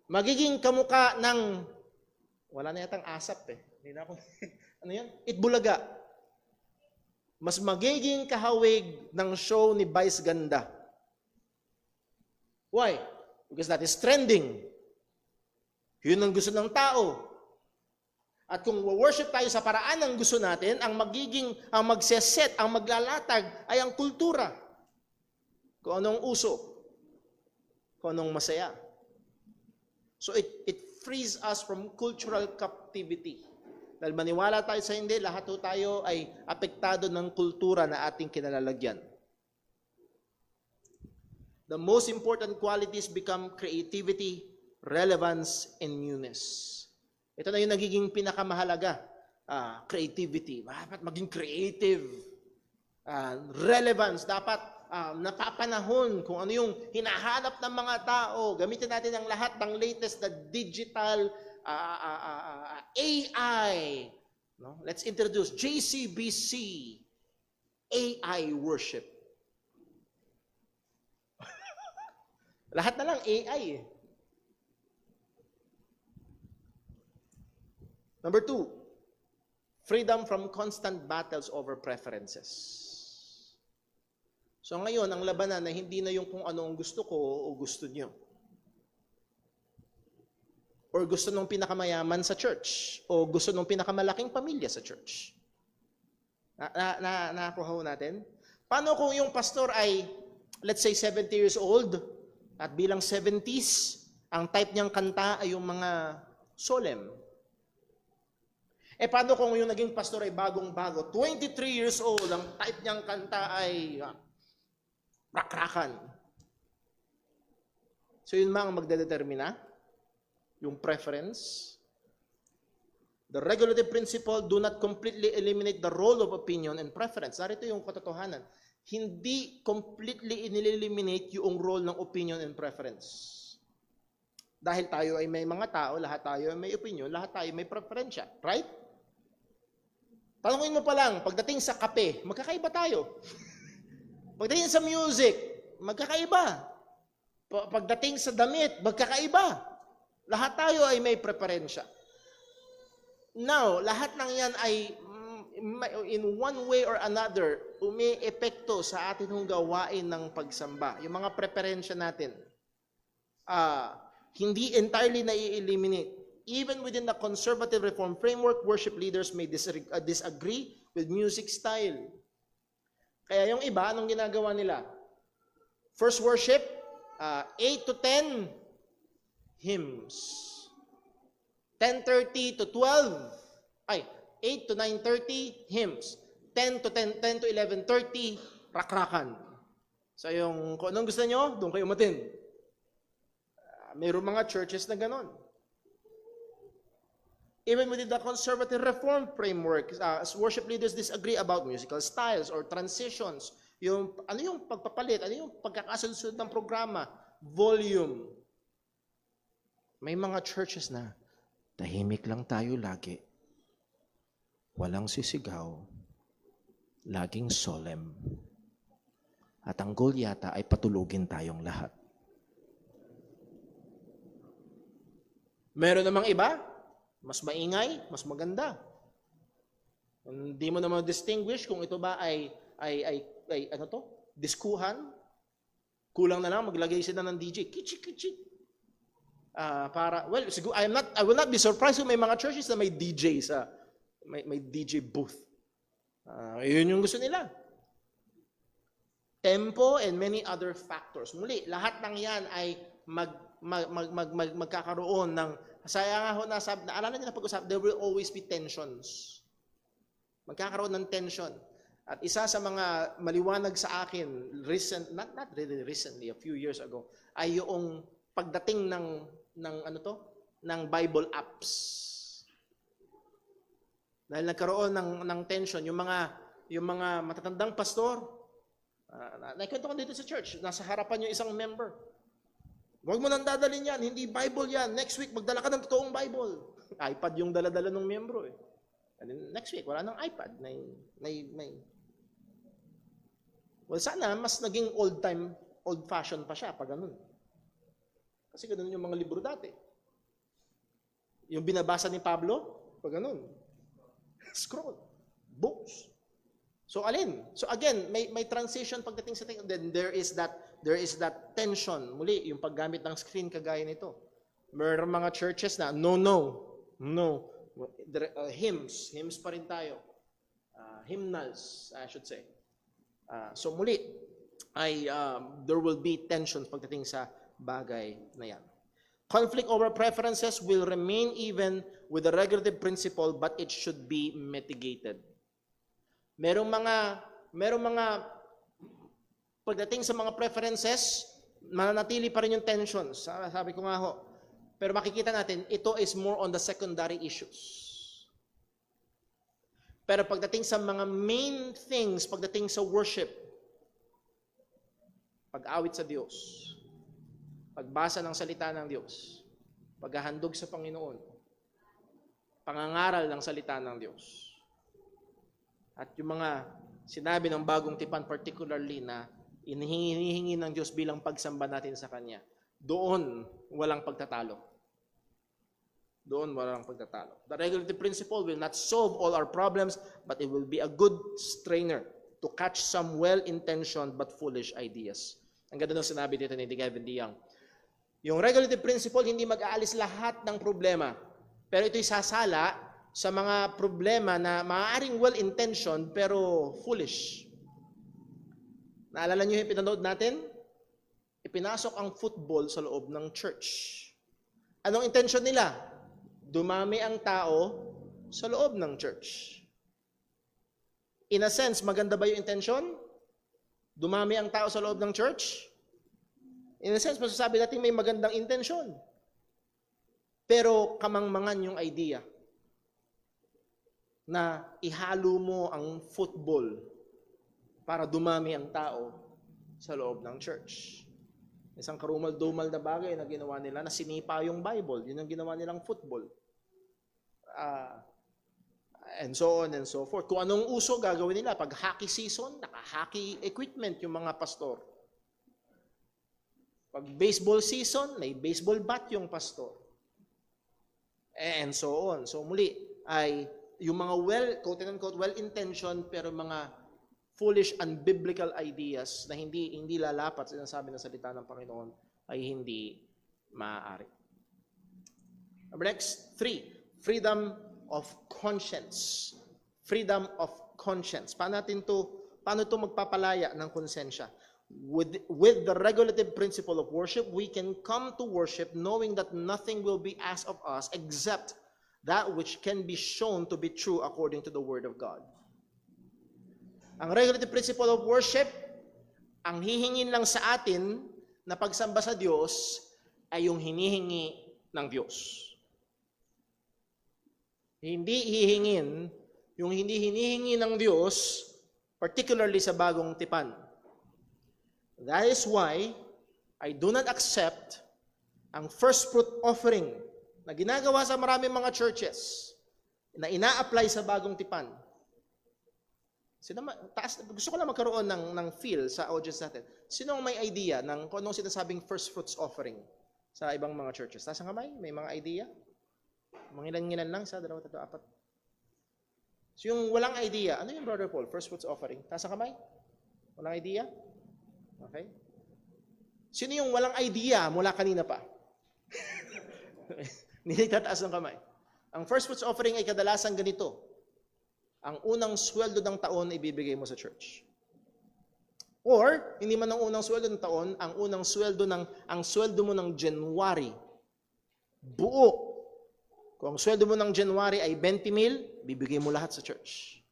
Magiging kamukha ng, wala na yatang asap Hindi na ako, ano yan? Itbulaga. Mas magiging kahawig ng show ni Vice Ganda. Why? Because that is trending. Yun ang gusto ng tao. At kung worship tayo sa paraan ng gusto natin, ang magseset, ang maglalatag ay ang kultura. Kung anong uso, kung anong masaya. So it frees us from cultural captivity. Dahil maniwala tayo sa hindi, lahat tayo ay apektado ng kultura na ating kinalalagyan. The most important qualities become creativity, relevance, and newness. Ito na yung nagiging pinakamahalaga. Creativity. Dapat maging creative. Relevance. Dapat napapanahon kung ano yung hinahanap ng mga tao. Gamitin natin ang lahat ng latest na digital AI. No? Let's introduce JCBC AI worship. Lahat na lang AI. Number 2, freedom from constant battles over preferences. So ngayon, ang labanan na hindi na yung kung ano ang gusto ko o gusto niyo. Or gusto nung pinakamayaman sa church. O gusto nung pinakamalaking pamilya sa church. Nakuha natin? Paano kung yung pastor ay, let's say, 70 years old, at bilang 70s, ang type niyang kanta ay yung mga solemn. Paano kung yung naging pastor ay bagong-bago, 23 years old, ang type niyang kanta ay rakrakan. So yun ang magdedetermina, yung preference. The regulative principle do not completely eliminate the role of opinion and preference. Narito yung katotohanan. Hindi completely ineliminate yung role ng opinion and preference. Dahil tayo ay may mga tao, lahat tayo ay may opinion, lahat tayo may preferensya. Right? Tanungin mo pa lang, pagdating sa kape, magkakaiba tayo. Pagdating sa music, magkakaiba. Pagdating sa damit, magkakaiba. Lahat tayo ay may preferensya. Now, lahat ng yan ay in one way or another, umi-epekto sa atin hong gawain ng pagsamba. Yung mga preferensya natin, hindi entirely na-eliminate. Even within the conservative reform framework, worship leaders may disagree with music style. Kaya yung iba, anong ginagawa nila? First worship, 8 to 10 hymns. 10:30 to 12, 8 to 9:30 hymns. 10 to 11:30 rakrakan. So yung kung anong gusto nyo, doon kayo umatin. Mayroong mga churches na ganon. Even within the conservative reform framework, as worship leaders disagree about musical styles or transitions. Ano yung pagpapalit, ano yung pagkakasunod ng programa, volume. May mga churches na tahimik lang tayo lagi. Walang sisigaw. Laging solemn. At ang goal yata ay patulugin tayong lahat. Meron namang iba, mas maingay, mas maganda. Hindi mo naman distinguish kung ito ba ay diskuhan. Kulang na lang maglagay sila ng DJ. Kichik-kichik. Siguro, I will not be surprised kung may mga churches na may DJ may DJ booth. Yun yung gusto nila. Tempo and many other factors. Muli, lahat ng yan ay magkakaroon ng, saya nga ho naalala nila pag-usap, there will always be tensions. Magkakaroon ng tension. At isa sa mga maliwanag sa akin, not really recently, a few years ago, ay yung pagdating ng Bible apps. Dahil nagkaroon ng tension, yung mga matatandang pastor, nakwento ko dito sa church, nasa harapan yung isang member. Huwag mo nang dadalhin yan, hindi Bible yan. Next week, magdala ka ng totoong Bible. iPad yung dala-dala ng membro eh. And then next week, wala nang iPad. Well, sana mas naging old-fashioned pa siya pag ganun. Kasi ganun yung mga libro dati. Yung binabasa ni Pablo, pag ganun. Scroll. Books. So alin? So again, may transition pagdating sa then there is that tension. Muli, yung paggamit ng screen kagaya nito. Meron mga churches na no. Hymns pa rin tayo. Hymnals, I should say. So muli, there will be tensions pagdating sa bagay na yan. Conflict over preferences will remain even with the regulative principle, but it should be mitigated. Merong mga pagdating sa mga preferences, mananatili pa rin yung tensions. Sabi ko nga ho. Pero makikita natin, ito is more on the secondary issues. Pero pagdating sa mga main things, pagdating sa worship, pag-awit sa Diyos, pagbasa ng salita ng Diyos, paghahandog sa Panginoon, pangangaral ng salita ng Diyos, at yung mga sinabi ng bagong tipan, particularly na hinihingi ng Diyos bilang pagsamba natin sa Kanya, doon walang pagtatalo. Doon walang pagtatalo. The regulative principle will not solve all our problems, but it will be a good strainer to catch some well-intentioned but foolish ideas. Ang ganda ng sinabi dito ni Kevin DeYoung. Yung regulative principle, hindi mag-aalis lahat ng problema. Pero ito'y sasala sa mga problema na maaaring well-intentioned pero foolish. Naalala niyo yung pinanood natin? Ipinasok ang football sa loob ng church. Anong intention nila? Dumami ang tao sa loob ng church. In a sense, maganda ba yung intention? Dumami ang tao sa loob ng church? In a sense, masasabi natin may magandang intensyon. Pero kamangmangan yung idea na ihalo mo ang football para dumami ang tao sa loob ng church. Isang karumal-dumal na bagay na ginawa nila na sinipa yung Bible. Yun ang ginawa nilang football. And so on and so forth. Kung anong uso gagawin nila. Pag hockey season, naka-hockey equipment yung mga pastor. Pag baseball season, may baseball bat yung pastor. And so on. So muli, ay yung mga quote-unquote, well-intentioned pero mga foolish, unbiblical ideas na hindi lalapat sa sinasabi ng salita ng Panginoon ay hindi maaari. Number next, 3. Freedom of conscience. Freedom of conscience. Paano ito magpapalaya ng konsensya? With the regulative principle of worship, we can come to worship knowing that nothing will be asked of us except that which can be shown to be true according to the Word of God. Ang regulative principle of worship, ang hihingin lang sa atin na pagsamba sa Diyos ay yung hinihingi ng Diyos. Hindi hihingin yung hindi hinihingi ng Diyos, particularly sa bagong tipan. That is why I do not accept ang first fruit offering na ginagawa sa maraming mga churches na ina-apply sa bagong tipan. Gusto ko lang magkaroon ng feel sa audience natin. Sino ang may idea ng kung anong sinasabing first fruits offering sa ibang mga churches? Taas ang kamay? May mga idea? Mga ilan-ilan lang? 1, 2, 3, 4. So yung walang idea, ano yung Brother Paul? First fruits offering? Taas ang kamay? Walang idea? Okay. Sino yung walang idea mula kanina pa? Hindi tataas ng kamay. Ang first fruits offering ay kadalasan ganito. Ang unang sweldo ng taon ibibigay mo sa church. Or, hindi man ang unang sweldo ng taon, ang sweldo mo ng January, buo. Kung ang sweldo mo ng January ay 20,000, bibigay mo lahat sa church.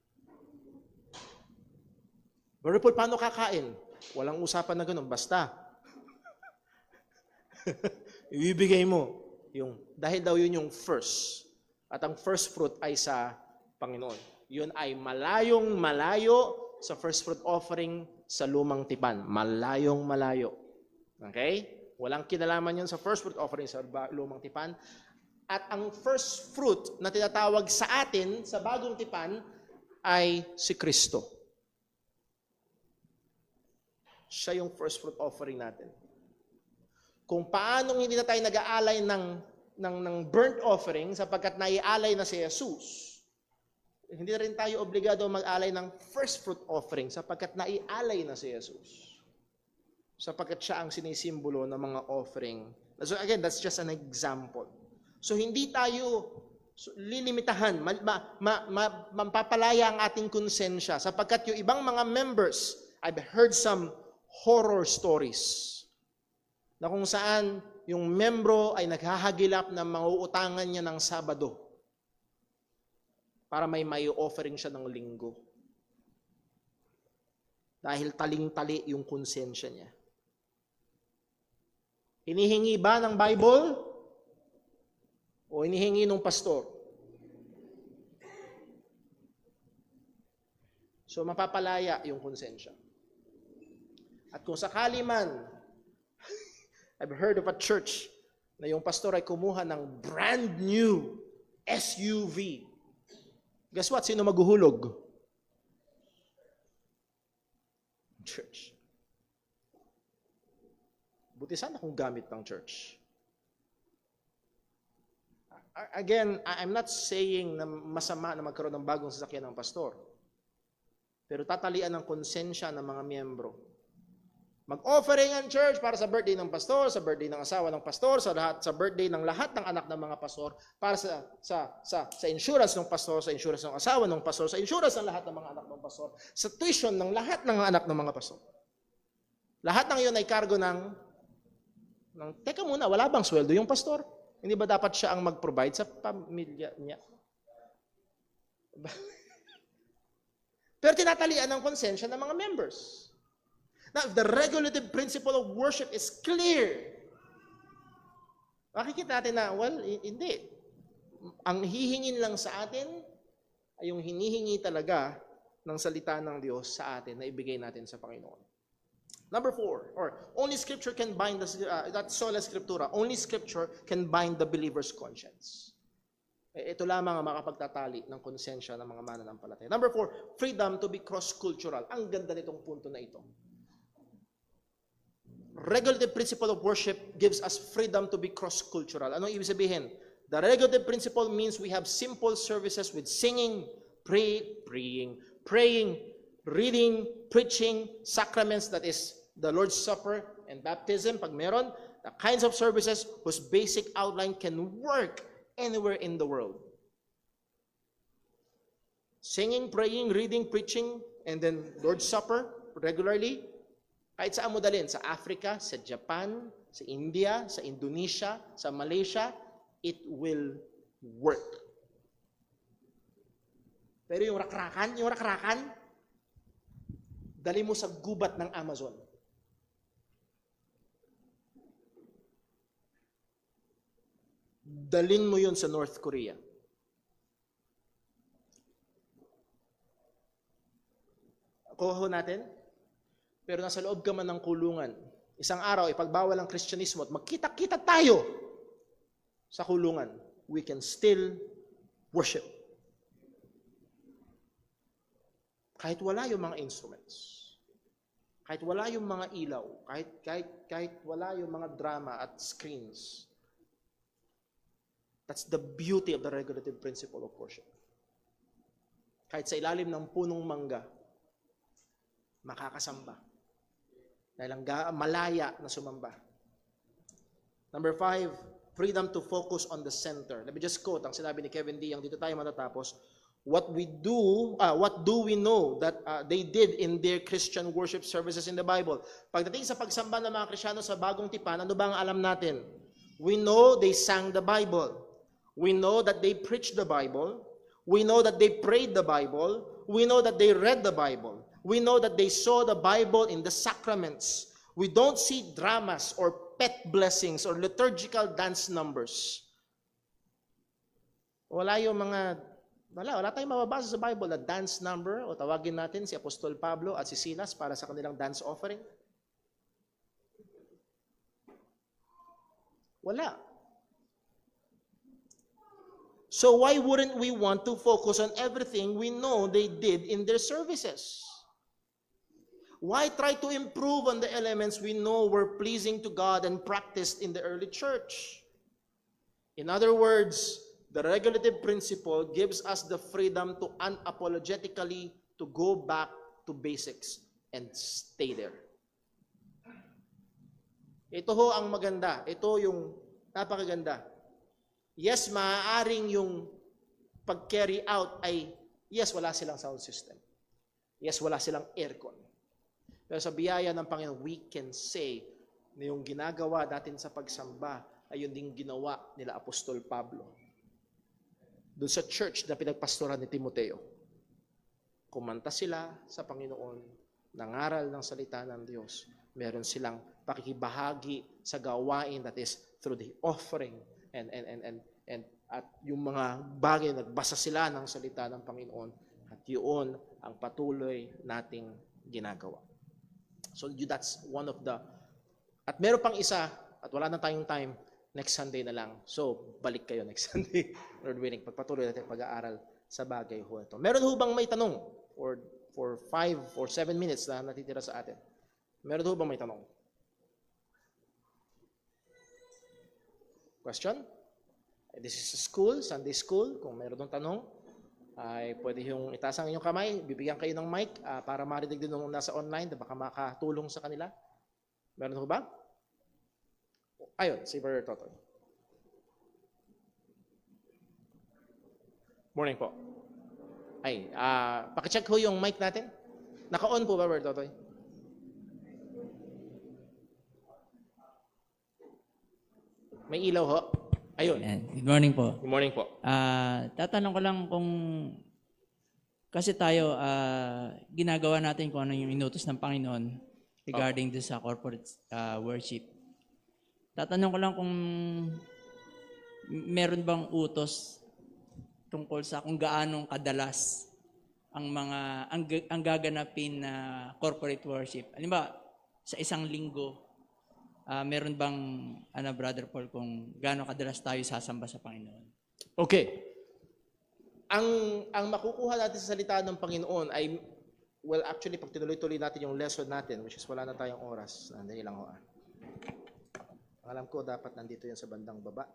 Brother Paul, paano kakain? Walang usapan na ganun, basta. Ibibigay mo. Dahil daw yun yung first. At ang first fruit ay sa Panginoon. Yun ay malayong malayo sa first fruit offering sa lumang tipan. Malayong malayo. Okay? Walang kinalaman yun sa first fruit offering sa lumang tipan. At ang first fruit na tinatawag sa atin sa bagong tipan ay si Kristo. Siya yung first fruit offering natin. Kung paanong hindi na tayo nag-aalay ng burnt offering sapagkat naialay na si Jesus, hindi na rin tayo obligado mag-alay ng first fruit offering sapagkat naialay na si Jesus. Sapagkat siya ang sinisimbolo ng mga offering. So again, that's just an example. So hindi tayo lilimitahan, mampapalaya ang ating konsensya sapagkat yung ibang mga members, I've heard some horror stories na kung saan yung membro ay naghahagilap na mauutangan niya ng Sabado para may offering siya ng linggo. Dahil taling-tali yung konsensya niya. Hinihingi ba ng Bible? O hinihingi ng pastor? So mapapalaya yung konsensya. At kung sakali man, I've heard of a church na yung pastor ay kumuha ng brand new SUV. Guess what? Sino maghuhulog? Church. Buti sana kung gamit ng church. Again, I'm not saying na masama na magkaroon ng bagong sasakyan ng pastor. Pero tatalian ng konsensya ng mga miyembro. Mag-offering ang church para sa birthday ng pastor, sa birthday ng asawa ng pastor, sa birthday ng lahat ng anak ng mga pastor, para sa insurance ng pastor, sa insurance ng asawa ng pastor, sa insurance ng lahat ng mga anak ng pastor, sa tuition ng lahat ng anak ng mga pastor. Lahat ng iyon ay kargo ng teka muna, wala bang sweldo yung pastor? Hindi ba dapat siya ang mag-provide sa pamilya niya? Pero tinatalian ng konsensya ng mga members. Now, if the regulative principle of worship is clear, makikita natin na, well, hindi. Ang hihingin lang sa atin ay yung hinihingi talaga ng salita ng Diyos sa atin na ibigay natin sa Panginoon. Number 4, or only Scripture can bind that's sola Scriptura. Only Scripture can bind the believer's conscience. Ito lamang ang makapagtatali ng konsensya ng mga mananampalataya. Number 4, freedom to be cross-cultural. Ang ganda nitong punto na ito. Regulative principle of worship gives us freedom to be cross-cultural. Ano ibig sabihin? The regulative principle means we have simple services with singing, praying, reading, preaching, sacraments, that is the Lord's Supper and baptism, pag meron, the kinds of services whose basic outline can work anywhere in the world. Singing, praying, reading, preaching, and then Lord's Supper regularly. Kahit saan mo dalhin, sa Africa, sa Japan, sa India, sa Indonesia, sa Malaysia, it will work. Pero yung rakrakan, dali mo sa gubat ng Amazon. Dalin mo yun sa North Korea. Kuha natin, pero nasa loob ka man ng kulungan, isang araw, ipagbawal ang Kristyanismo at magkita-kita tayo sa kulungan, we can still worship. Kahit wala yung mga instruments, kahit wala yung mga ilaw, kahit wala yung mga drama at screens. That's the beauty of the regulative principle of worship. Kahit sa ilalim ng punong mangga, makakasamba. Dahil ang malaya na sumamba. Number 5, freedom to focus on the center. Let me just quote ang sinabi ni Kevin D. Dito tayo matatapos. What do we know that they did in their Christian worship services in the Bible? Pagdating sa pagsamba ng mga Kristiyano sa Bagong Tipan, ano ba ang alam natin? We know they sang the Bible. We know that they preached the Bible. We know that they prayed the Bible. We know that they read the Bible. We know that they saw the Bible in the sacraments. We don't see dramas or pet blessings or liturgical dance numbers. Wala tayong mababasa sa Bible na dance number o tawagin natin si Apostol Pablo at si Silas para sa kanilang dance offering. Wala. So why wouldn't we want to focus on everything we know they did in their services? Why try to improve on the elements we know were pleasing to God and practiced in the early church? In other words, the regulative principle gives us the freedom to unapologetically to go back to basics and stay there. Ito ho ang maganda. Ito yung napakaganda. Yes, maaaring yung pag-carry out ay, yes, wala silang sound system. Yes, wala silang aircon. Pero sa biyaya ng Panginoon, we can say na yung ginagawa natin sa pagsamba ay yun din ginawa nila Apostol Pablo. Doon sa church na pinagpastoran ni Timoteo. Kumanta sila sa Panginoon, nangaral ng salita ng Diyos. Meron silang pakikibahagi sa gawain, that is through the offering and at yung mga bagay nagbasa sila ng salita ng Panginoon at yun ang patuloy nating ginagawa. So that's one of the, at meron pang isa, at wala na tayong time, next Sunday na lang. So, balik kayo next Sunday. Lord willing, pagpatuloy natin pag-aaral sa bagay ho ito. Meron ho bang may tanong? Or for 5 or 7 minutes na natitira sa atin. Meron ho bang may tanong? Question? This is a school, Sunday school. Kung meron ng tanong, ay pwede yung itaas ang inyong kamay, bibigyan kayo ng mic para marinig din nung nasa online, baka makatulong sa kanila. Meron ho ba? Ayun, si Brother Totoy. Morning po. Ay, pakicheck ho yung mic natin. Naka-on po ba, Brother Totoy? May ilaw ho. Ayun. Good morning po. Good morning po. Tatanong ko lang kung kasi tayo ginagawa natin kung ano yung inutos ng Panginoon. regarding this sa corporate worship. Tatanong ko lang kung meron bang utos tungkol sa kung gaano kadalas ang mga ang gaganapin na corporate worship. Halimbawa, sa isang linggo, meron bang Brother Paul, kung gaano kadalas tayo sasamba sa Panginoon? Okay. Ang makukuha natin sa salita ng Panginoon ay, well, actually, pag tinuloy-tuloy natin yung lesson natin, which is wala na tayong oras, nandali lang ho. Alam ko, dapat nandito yan sa bandang baba.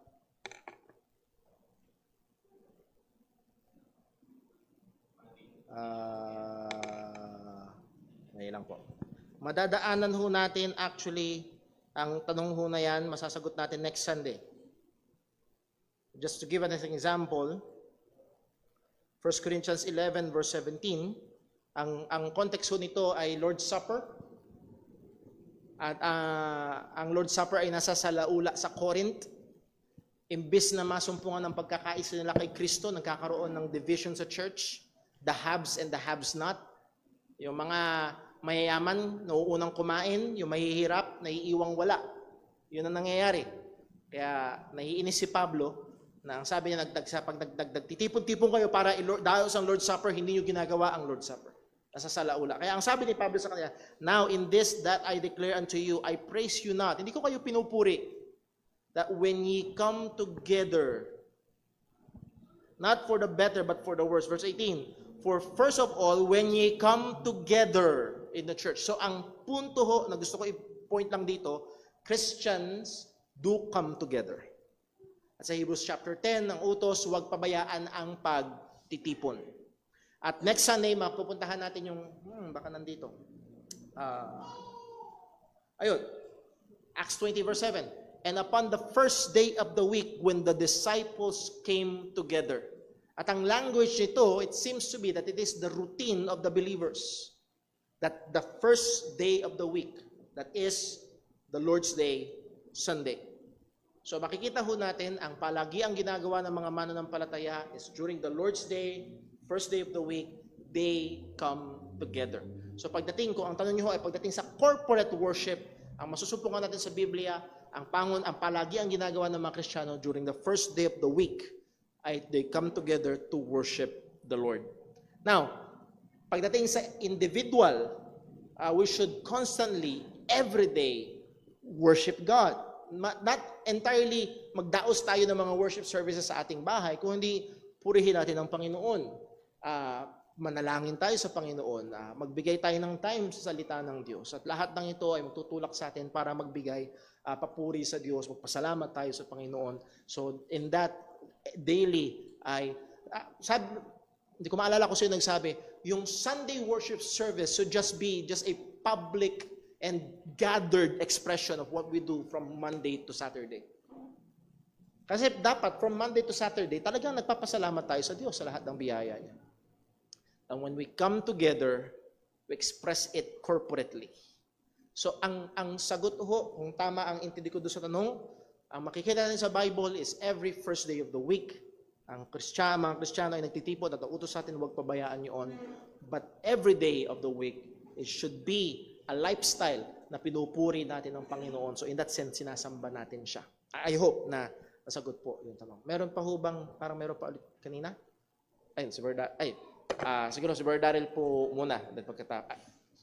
Ngayon lang po. Madadaanan ho natin actually, ang tanong ho na yan, masasagot natin next Sunday. Just to give an example, 1 Corinthians 11 verse 17, ang context ho nito ay Lord's Supper. At ang Lord's Supper ay nasa salaula sa Corinth. Imbis na masumpungan ng pagkakaisa nila kay Kristo, nagkakaroon ng division sa church, the haves and the haves not. Yung mga mayayaman, nauunang kumain, yung mahihirap, naiiwang wala. Yun ang nangyayari. Kaya naiinis si Pablo na ang sabi niya, pag titipon-tipon kayo para dahil sa Lord's Supper, hindi nyo ginagawa ang Lord's Supper. Nasa salaula. Kaya ang sabi ni Pablo sa kanila, now in this that I declare unto you, I praise you not. Hindi ko kayo pinupuri. That when ye come together, not for the better, but for the worse. Verse 18, for first of all, when ye come together in the church. So ang punto ho, na gusto ko i-point lang dito, Christians do come together. At sa Hebrews chapter 10, ang utos, huwag pabayaan ang pagtitipon. At next Sunday, mapupuntahan natin yung, baka nandito. Ayun, Acts 20 verse 7. And upon the first day of the week, when the disciples came together. At ang language nito, it seems to be that it is the routine of the believers. That the first day of the week, that is the Lord's Day, Sunday. So makikita ho natin, ang palagi ang ginagawa ng mga mananampalataya is during the Lord's Day, first day of the week, they come together. So pagdating ko, ang tanong niyo ho ay pagdating sa corporate worship, ang masusumpungan natin sa Biblia, ang palagi ang ginagawa ng mga Kristiyano during the first day of the week, ay they come together to worship the Lord. Now, pagdating sa individual, we should constantly, every day, worship God. Not entirely magdaos tayo ng mga worship services sa ating bahay, kundi purihin natin ang Panginoon. Manalangin tayo sa Panginoon. Magbigay tayo ng time sa salita ng Diyos. At lahat ng ito ay magtutulak sa atin para magbigay papuri sa Diyos, magpasalamat tayo sa Panginoon. So in that daily ay, hindi ko maalala kung sino nagsabi, yung Sunday worship service should just be just a public and gathered expression of what we do from Monday to Saturday. Kasi dapat from Monday to Saturday, talagang nagpapasalamat tayo sa Diyos sa lahat ng biyaya niya. And when we come together, we express it corporately. So ang sagot ho, kung tama ang intindi ko doon sa tanong, ang makikita natin sa Bible is every first day of the week, ang mga Kristiyano ay nagtitipon at ang utos sa atin, huwag pabayaan yun. But every day of the week, it should be a lifestyle na pinupuri natin ng Panginoon. So in that sense, sinasamba natin siya. I hope na nasagot po yung tanong. Meron pa ho bang, parang meron pa ulit kanina? Ayun, siguro si Brother Daryl po muna.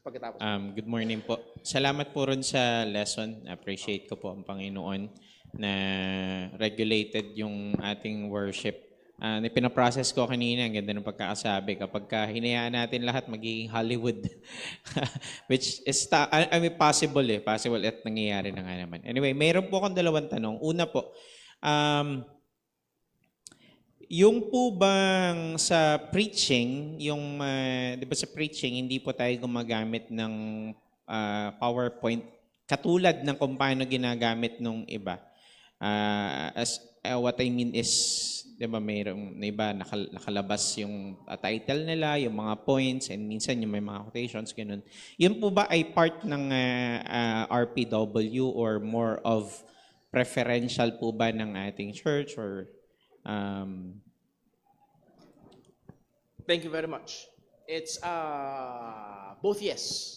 Pagkatapos. Good morning po. Salamat po rin sa lesson. Appreciate ko po ang Panginoon na regulated yung ating worship. Pinaprocess ko kanina, ang ganda ng pagkakasabi. Kapag hinayaan natin lahat, magiging Hollywood. Which is, possible Possible at nangyayari na nga naman. Anyway, mayroon po akong dalawang tanong. Una po, yung po bang sa preaching, di ba sa preaching, hindi po tayo gumagamit ng PowerPoint katulad ng kung paano ginagamit nung iba. What I mean is, di ba mayroong iba nakalabas yung title nila, yung mga points, and minsan yung may mga quotations, ganun. Yun po ba ay part ng RPW or more of preferential po ba ng ating church or Thank you very much. It's both yes.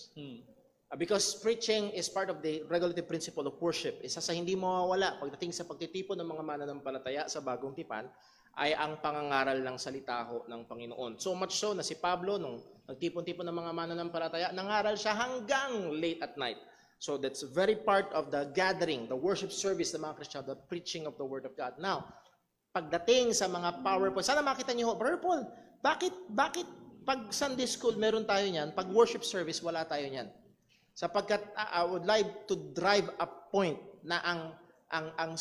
Because preaching is part of the regulative principle of worship. Isa sa hindi mawawala pagdating sa pagtitipon ng mga mananampalataya sa bagong tipan ay ang pangangaral ng salita ho ng Panginoon. So much so na si Pablo, nung nagtipon-tipon ng mga mananampalataya, nangaral siya hanggang late at night. So that's very part of the gathering, the worship service ng mga Kristiyano, the preaching of the Word of God. Now, pagdating sa mga PowerPoint, sana makita niyo ho, Brother Paul, bakit pag Sunday school meron tayo niyan, pag worship service wala tayo niyan? Sapagkat I would like to drive a point na ang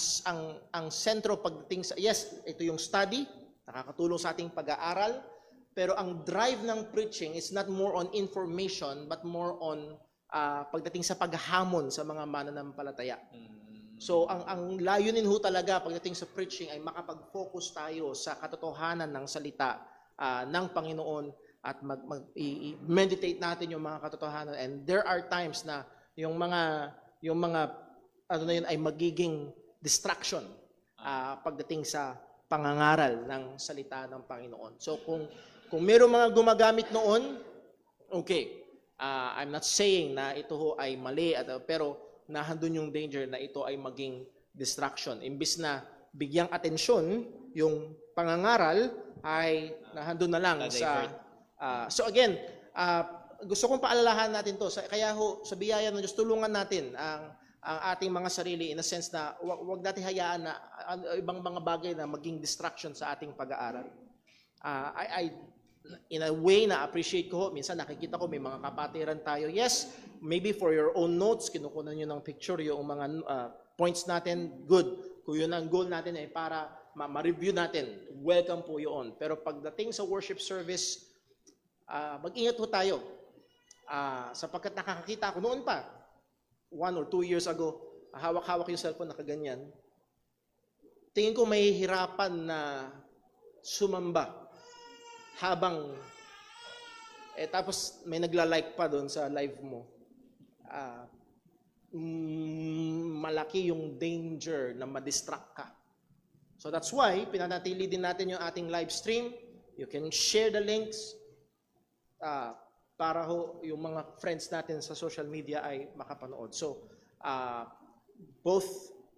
sentro pagdating sa, yes, ito yung study, nakakatulong sa ating pag-aaral, pero ang drive ng preaching is not more on information but more on pagdating sa paghamon sa mga mananampalataya. So ang layunin ho talaga pagdating sa preaching ay makapag-focus tayo sa katotohanan ng salita ng Panginoon at meditate natin yung mga katotohanan. And there are times na yung mga ano na yun ay magiging distraction pagdating sa pangangaral ng salita ng Panginoon. So kung mayroong mga gumagamit noon, okay. I'm not saying na ito ho ay mali pero nahandun yung danger na ito ay maging distraction. Imbis na bigyang atensyon yung pangangaral ay nahandun na lang sa so again, gusto kong paalalahan natin to. Kaya ho, sa biyaya ng Diyos, tulungan natin ang ating mga sarili in a sense na wag natin hayaan na ibang mga bagay na maging distraction sa ating pag-aaral. In a way na appreciate ko, minsan nakikita ko may mga kapatiran tayo. Yes, maybe for your own notes, kinukunan nyo ng picture yung mga points natin, good. Kung yun ang goal natin ay para ma-review natin, welcome po yun. Pero pagdating sa worship service, mag-ingat po tayo. Sapagkat nakakakita ako noon pa, 1 or 2 years ago, hawak-hawak yung cellphone nakaganyan. Tingin ko may hirapan na sumamba habang tapos may nagla-like pa doon sa live mo. Malaki yung danger na ma-distract ka. So that's why pinanatili din natin yung ating live stream. You can share the links para ho yung mga friends natin sa social media ay makapanood. So both,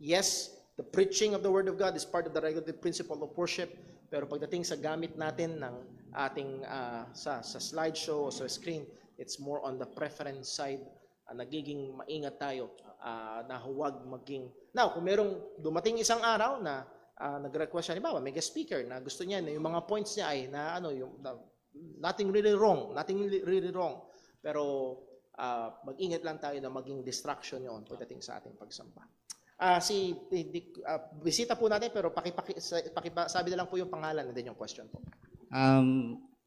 yes, the preaching of the Word of God is part of the regulative principle of worship, pero pagdating sa gamit natin ng ating sa slideshow o sa screen, it's more on the preference side. Nagiging maingat tayo na huwag maging... Now, kung merong dumating isang araw na nag-request siya, halimbawa, may guest speaker na gusto niya na yung mga points niya ay na nothing really wrong, pero mag-ingat lang tayo na maging distraction yon pagdating sa ating pagsamba. Bisita po natin, pero sabi na lang po yung pangalan and then yung question po.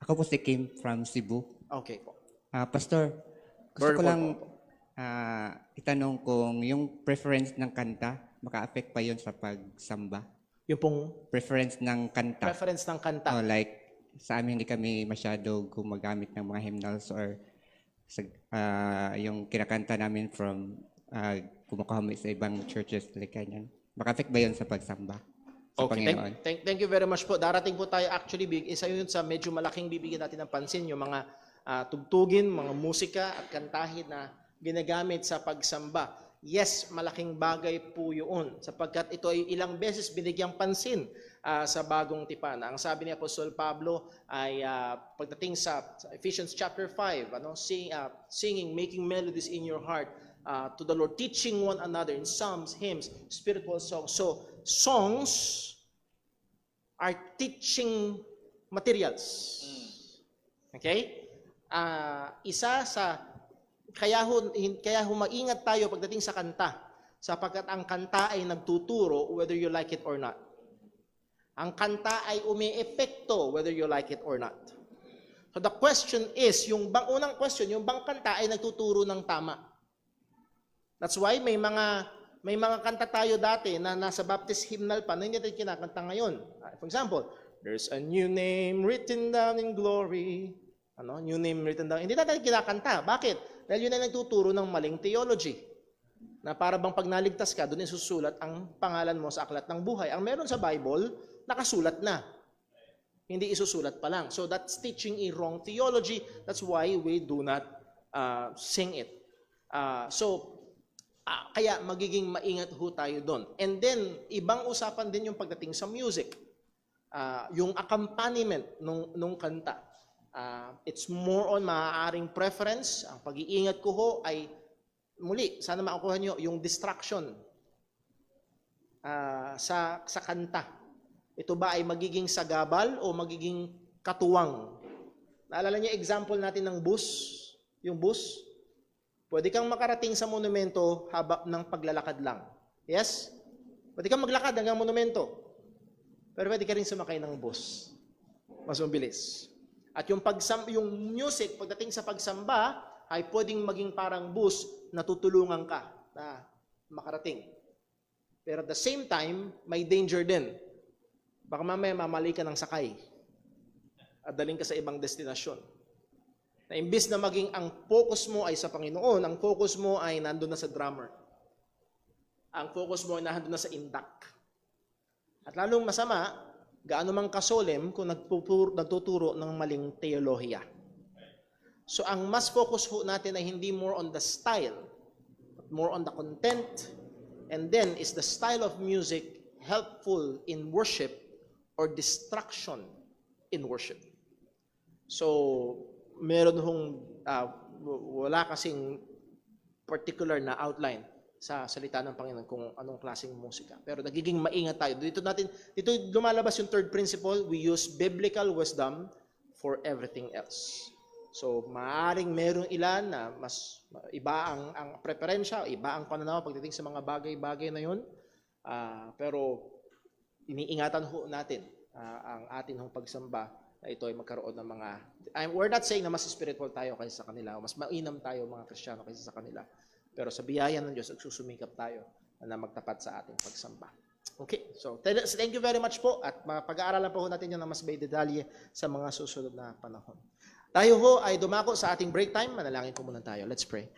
Ako po si Kim from Cebu. Okay po. Pastor, gusto ko lang itanong kung yung preference ng kanta, maka-affect pa yun sa pagsamba? Yung pong Preference ng kanta. preference ng kanta. Like, sa amin hindi kami masyado gumagamit ng mga hymnals or yung kinakanta namin from kumukuha mo sa ibang churches like ganyan. Maka-affect ba yun sa pagsamba? Sa Okay, Panginoon? thank you very much po. Darating po tayo actually, isa yun sa medyo malaking bibigyan natin ng pansin, yung mga tugtugin, mga musika at kantahin na ginagamit sa pagsamba. Yes, malaking bagay po yun sapagkat ito ay ilang beses binigyang pansin sa bagong tipan. Ang sabi ni Apostol Pablo ay pagdating sa Ephesians chapter 5, singing, making melodies in your heart to the Lord, teaching one another in psalms, hymns, spiritual songs. So, songs are teaching materials. Okay? Isa sa kaya ho maingat tayo pagdating sa kanta sapagkat ang kanta ay nagtuturo whether you like it or not. Ang kanta ay umiepekto whether you like it or not. So the question is, unang question, yung bang kanta ay nagtuturo ng tama? That's why may mga kanta tayo dati na nasa Baptist hymnal pa na hindi natin kinakanta ngayon. For example, there's a new name written down in glory. New name written down. Hindi natin kinakanta. Bakit? Dahil yun ay nagtuturo ng maling theology. Na para bang pag naligtas ka, doon isusulat ang pangalan mo sa aklat ng buhay. Ang meron sa Bible, nakasulat na. Hindi isusulat pa lang. So that's teaching a wrong theology. That's why we do not sing it. Kaya magiging maingat ho tayo doon. And then, ibang usapan din yung pagdating sa music. Yung accompaniment nung kanta. It's more on maaaring preference. Ang pag-iingat ko ho ay, muli, sana makukuha nyo yung distraction sa kanta. Ito ba ay magiging sagabal o magiging katuwang? Naalala niyo example natin ng bus? Yung bus? Pwede kang makarating sa monumento habang ng paglalakad lang. Yes? Pwede kang maglakad hanggang monumento. Pero pwede ka rin sumakay ng bus. Mas mabilis. At yung music, pagdating sa pagsamba, ay pwedeng maging parang bus na tutulungan ka na makarating. Pero at the same time, may danger din. Baka mamaya mamali ka ng sakay at daling ka sa ibang destinasyon. Na imbis na maging ang focus mo ay sa Panginoon, ang focus mo ay nandun na sa drummer. Ang focus mo ay nandun na sa indak. At lalong masama, gaano mang kasolim kung nagtuturo ng maling teolohiya. So ang mas focus ho natin ay hindi more on the style, but more on the content. And then, is the style of music helpful in worship or distraction in worship? So, meron hong wala kasing particular na outline sa salita ng Panginoon kung anong klaseng musika. Pero nagiging maingat tayo. Dito lumalabas yung third principle, we use biblical wisdom for everything else. So, maaaring meron ilan na mas iba ang preferensya, iba ang pananaw pagdating sa mga bagay-bagay na yun. Pero iniingatan ho natin ang atin hong pagsamba na ito ay magkaroon ng mga... we're not saying na mas spiritual tayo kaysa sa kanila, o mas mainam tayo mga Kristiyano kaysa sa kanila. Pero sa biyaya ng Diyos, nagsusumikap tayo na magtapat sa ating pagsamba. Okay, so thank you very much po at pag-aaralan po natin yan ng mas may detalye sa mga susunod na panahon. Tayo ho ay dumako sa ating break time. Manalangin ko muna tayo. Let's pray.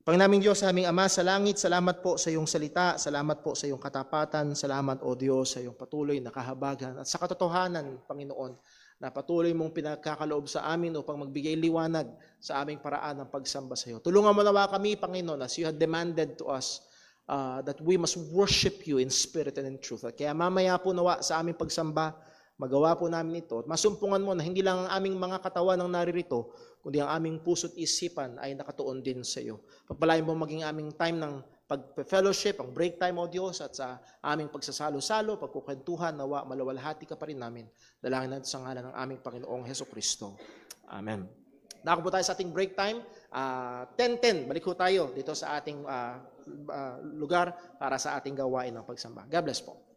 Panginaming Diyos, sa aming Ama, sa langit, salamat po sa iyong salita, salamat po sa iyong katapatan, salamat o Diyos sa iyong patuloy na kahabagan at sa katotohanan, Panginoon, na patuloy mong pinagkakaloob sa amin upang magbigay liwanag sa aming paraan ng pagsamba sa iyo. Tulungan mo nawa kami, Panginoon, as you have demanded to us that we must worship you in spirit and in truth. At kaya mamaya po nawa sa aming pagsamba, magawa po namin ito at masumpungan mo na hindi lang ang aming mga katawan ang naririto, kundi ang aming puso't isipan ay nakatuon din sa iyo. Pagpalain mo maging aming time ng pag-fellowship, ang break time, O Diyos, at sa aming pagsasalo-salo, pagkukwentuhan, nawa, malawalhati ka pa rin namin. Dalangin natin sa ngalan ng aming Panginoong Hesukristo. Amen. Nako po tayo sa ating break time. 10:10, balik po tayo dito sa ating lugar para sa ating gawain ng pagsamba. God bless po.